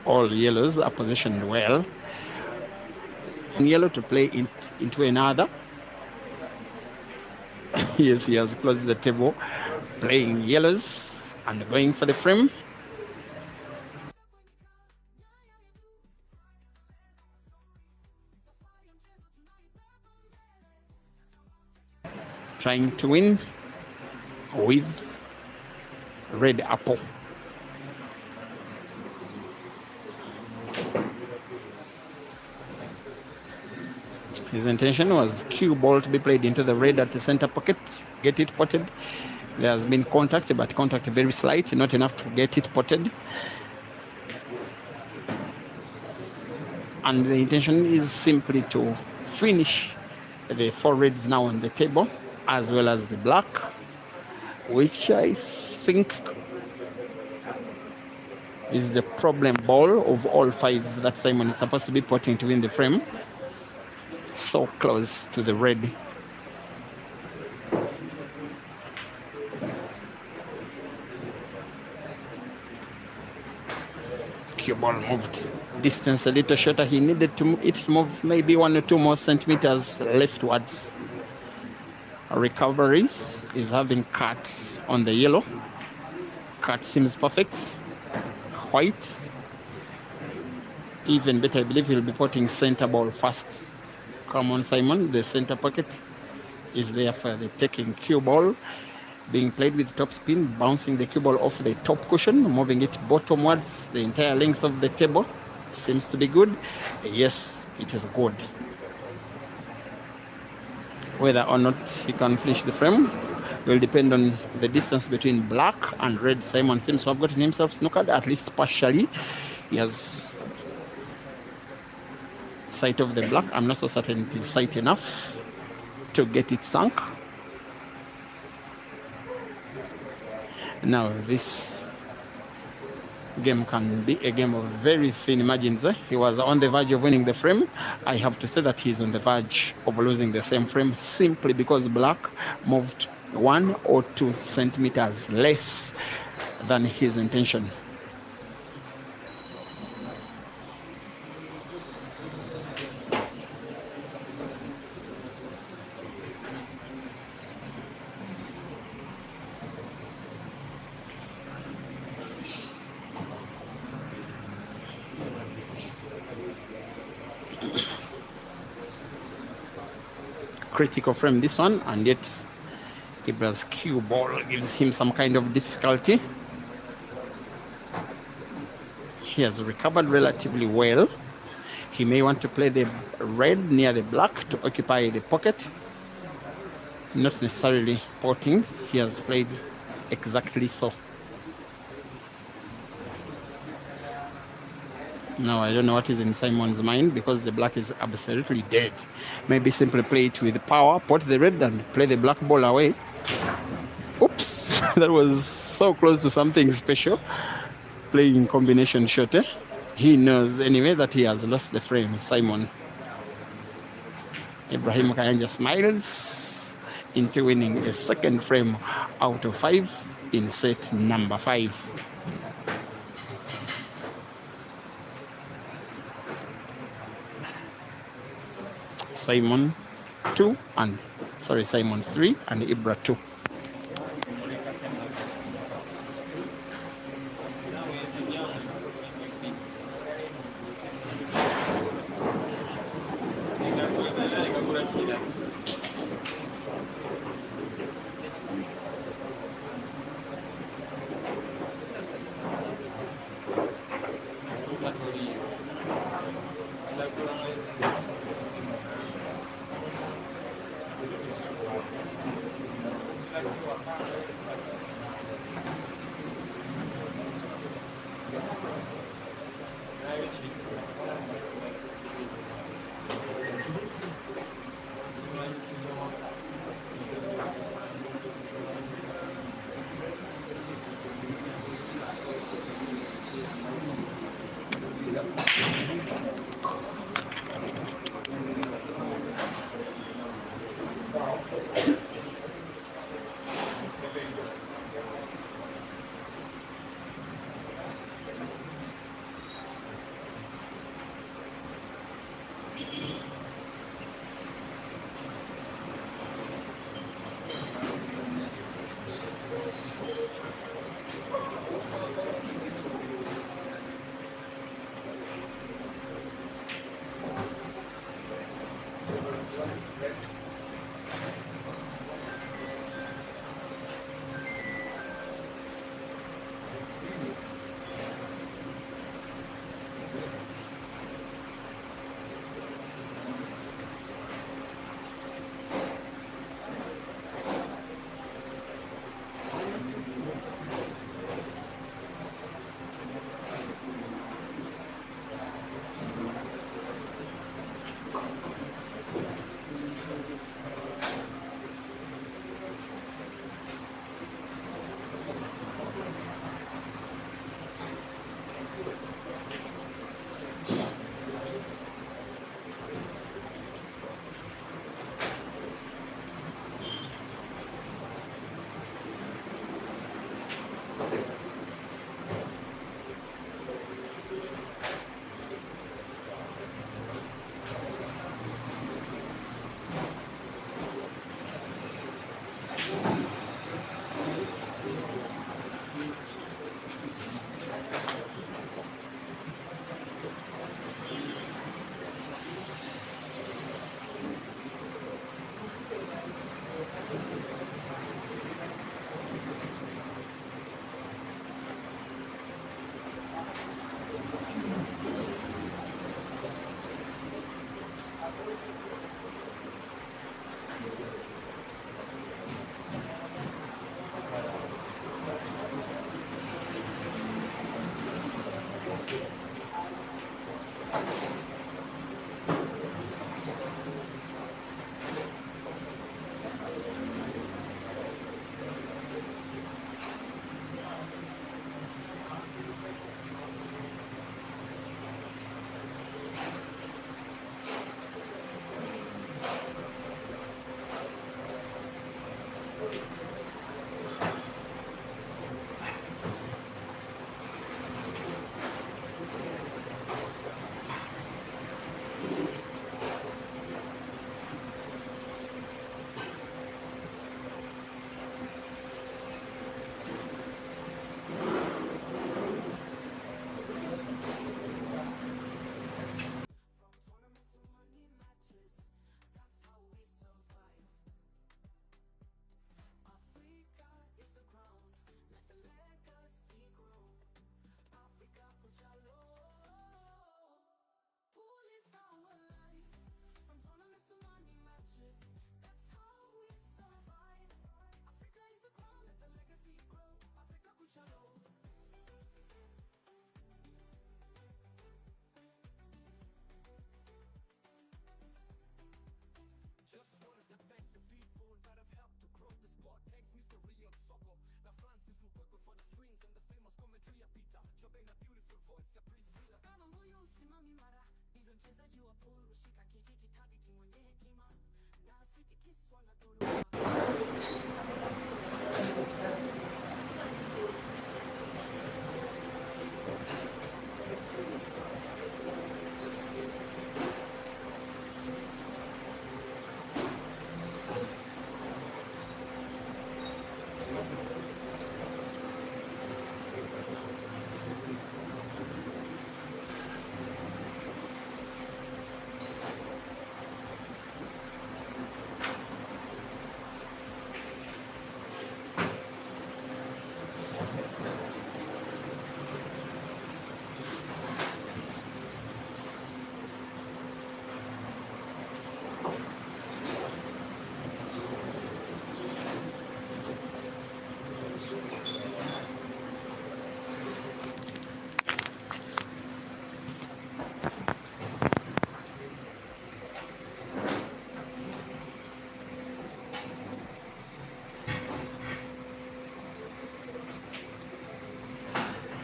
All yellows are positioned well. Yellow to play into another. Yes, he has closed the table, playing yellows and going for the frame. Trying to win with red apple. His intention was cue ball to be played into the red at the center pocket, get it potted. There has been contact, but contact very slight, not enough to get it potted. And the intention is simply to finish the 4 reds now on the table, as well as the black, which I think is the problem ball of all 5 that Simon is supposed to be potting to win the frame. So close to the red. Cue ball moved distance a little shorter. He needed it to move maybe 1 or 2 more centimeters leftwards. A recovery is having cut on the yellow. Cut seems perfect. White, even better. I believe he'll be putting center ball first. Come on, Simon. The center pocket is there for the taking. Cue ball being played with top spin, bouncing the cue ball off the top cushion, moving it bottomwards the entire length of the table. Seems to be good. Yes, it is good. Whether or not he can finish the frame will depend on the distance between black and red. Simon seems to have gotten himself snookered, at least partially. He has sight of the black. I'm not so certain it is sight enough to get it sunk. Now this game can be a game of very thin margins. He was on the verge of winning the frame. I have to say that he's on the verge of losing the same frame simply because black moved 1 or 2 centimeters less than his intention. Critical frame this one, and yet Ibra's cue ball gives him some kind of difficulty. He has recovered relatively well. He may want to play the red near the black to occupy the pocket. not necessarily potting. He has played exactly so. Now, I don't know what is in Simon's mind because the black is absolutely dead. Maybe simply play it with power, pot the red, and play the black ball away. Oops, that was so close to something special. Playing combination shot. He knows anyway that he has lost the frame, Simon. Ibrahim Kayanja smiles into winning a second frame out of 5 in set number 5. Simon 3 and Ibra 2.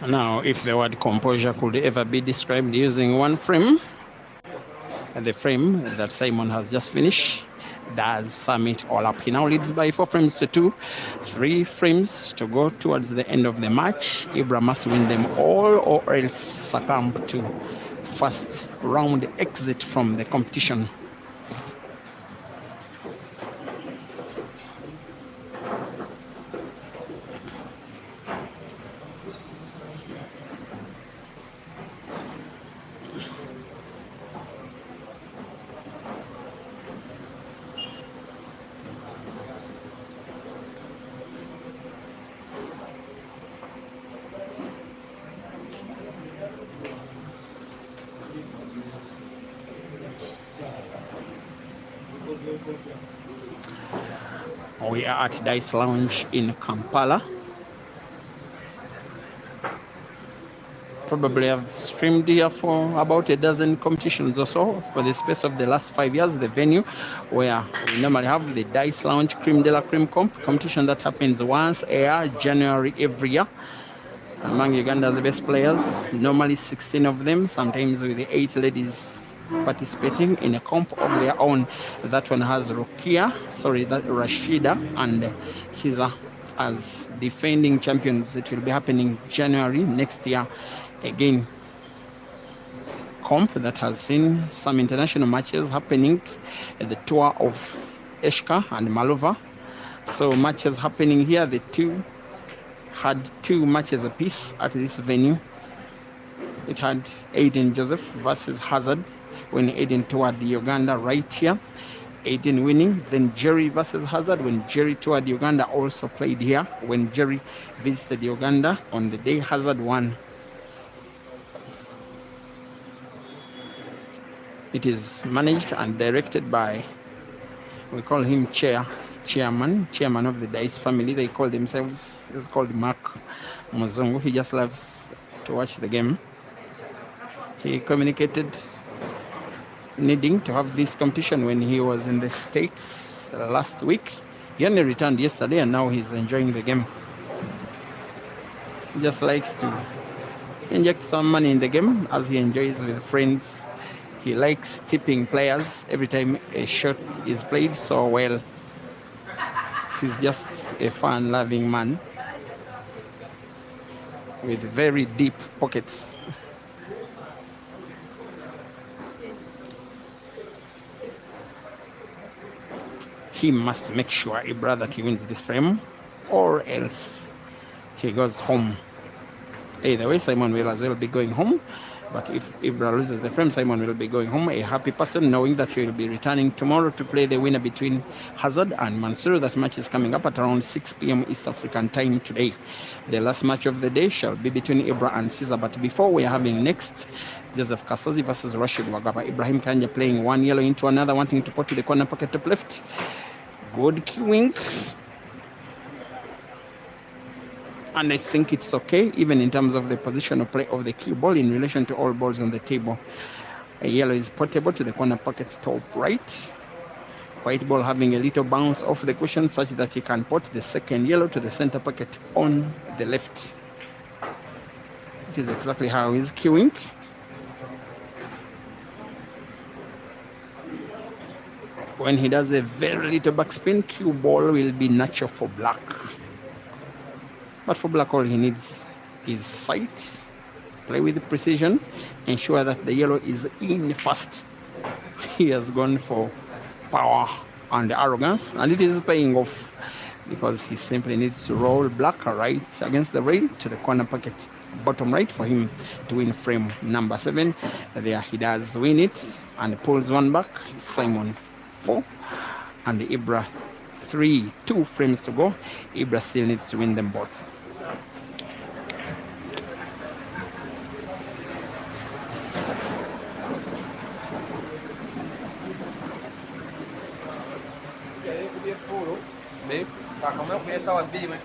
Now, if the word composure could ever be described using one frame, the frame that Simon has just finished does sum it all up. He now leads by 4 frames to 2, 3 frames to go towards the end of the match. Ibra must win them all or else succumb to first round exit from the competition. We are at Dice Lounge in Kampala. Probably have streamed here for about a dozen competitions or so for the space of the last 5 years. The venue where we normally have the Dice Lounge Creme de la Creme competition that happens once a year, January every year. Among Uganda's best players, normally 16 of them, sometimes with the 8 ladies participating in a comp of their own. That one has Rashida and Caesar as defending champions. It will be happening January next year. Again, comp that has seen some international matches happening at the tour of Eshka and Malova. So matches happening here, the two had 2 matches apiece at this venue. It had Aiden Joseph versus Hazard when Aiden toured Uganda right here. Aiden winning, then Jerry versus Hazard when Jerry toured Uganda, also played here when Jerry visited Uganda on the day Hazard won. It is managed and directed by, we call him chairman of the Dice family. They call themselves, it's called Mark Muzungu. He just loves to watch the game. He communicated needing to have this competition when he was in the States last week. He only returned yesterday and now he's enjoying the game. He just likes to inject some money in the game as he enjoys with friends. He likes tipping players every time a shot is played so well. He's just a fun-loving man with very deep pockets. He must make sure, Ibra, that he wins this frame or else he goes home. Either way, Simon will as well be going home. But if Ibra loses the frame, Simon will be going home a happy person, knowing that he will be returning tomorrow to play the winner between Hazard and Mansur. That match is coming up at around 6 p.m. East African time today. The last match of the day shall be between Ibra and Caesar. But before, we are having next Joseph Kasozi versus Rashid Wagaba. Ibrahim Kanja playing one yellow into another, wanting to put to the corner pocket top left. Good wink. And I think it's okay, even in terms of the position of play of the cue ball in relation to all balls on the table. A yellow is portable to the corner pocket top right. White ball having a little bounce off the cushion such that he can put the second yellow to the center pocket on the left. It is exactly how he's queuing. When he does a very little backspin, cue ball will be natural for black. But for black, all he needs is sight, play with precision, ensure that the yellow is in first. He has gone for power and arrogance, and it is paying off because he simply needs to roll black right against the rail to the corner pocket, bottom right, for him to win frame number 7. There he does win it and pulls one back. Simon 4 and Ibra 3. 2 frames to go. Ibra still needs to win them both. Como eu conheço a Bíblia,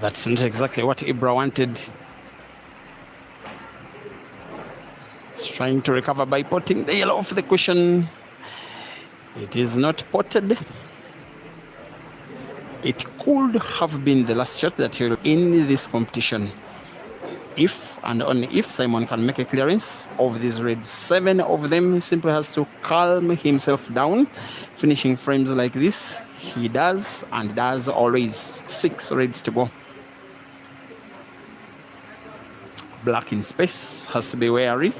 That's not exactly what Ibra wanted. He's trying to recover by potting the yellow off the cushion. It is not potted. It could have been the last shot that he'll in this competition. If and only if Simon can make a clearance of these reds. 7 of them. He simply has to calm himself down. Finishing frames like this, he does, and does always. 6 reds to go. Black in space has to be wary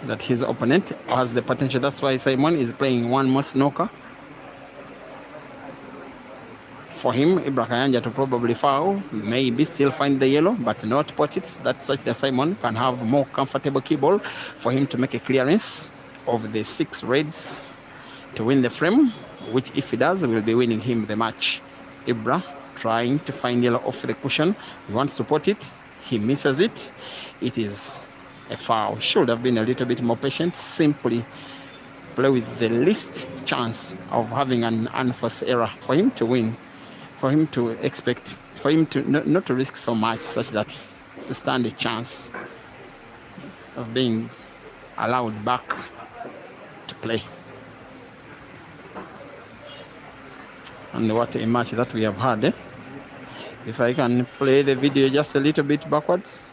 that his opponent has the potential. That's why Simon is playing one more snooker. For him, Ibra Kayanja to probably foul, maybe still find the yellow, but not pot it. That's such that Simon can have more comfortable key ball for him to make a clearance of the 6 reds to win the frame, which if he does, will be winning him the match. Ibra trying to find yellow off the cushion. He wants to pot it. He misses it. It is a foul. Should have been a little bit more patient. Simply play with the least chance of having an unforced error for him to win for him to expect, for him to not to risk so much, such that to stand a chance of being allowed back to play. And what a match that we have had, eh? If I can play the video just a little bit backwards.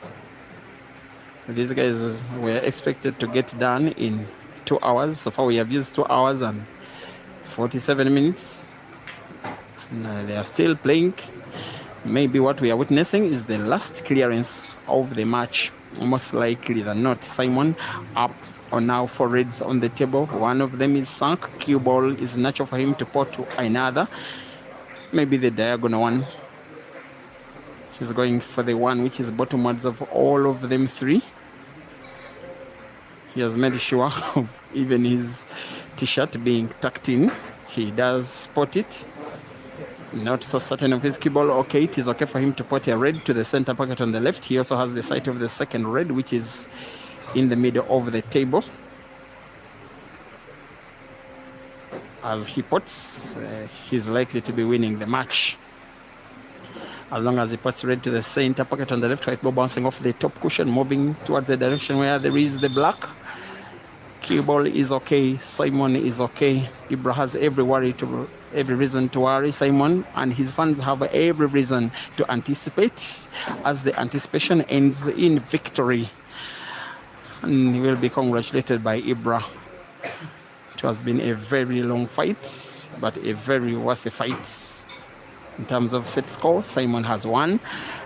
These guys were expected to get done in 2 hours. So far we have used 2 hours and 47 minutes. And they are still playing. Maybe what we are witnessing is the last clearance of the match. Most likely than not. Simon up on now 4 reds on the table. One of them is sunk. Cue ball is natural for him to put to another. Maybe the diagonal one. He's going for the one which is bottomwards of all of them 3. He has made sure of even his t-shirt being tucked in. He does spot it. Not so certain of his cue ball. Okay, it is okay for him to put a red to the center pocket on the left. He also has the sight of the second red, which is in the middle of the table. As he puts, he's likely to be winning the match. As long as he puts red to the center pocket on the left, right ball bouncing off the top cushion, moving towards the direction where there is the black. Cue ball is okay. Simon is okay. Ibra has every reason to worry Simon, and his fans have every reason to anticipate, as the anticipation ends in victory. And he will be congratulated by Ibra. It has been a very long fight, but a very worthy fight. In terms of set score, Simon has won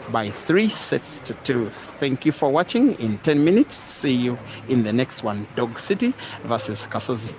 by 3 sets to 2. Thank you for watching. In 10 minutes, see you in the next one. Dog City versus Kasozi.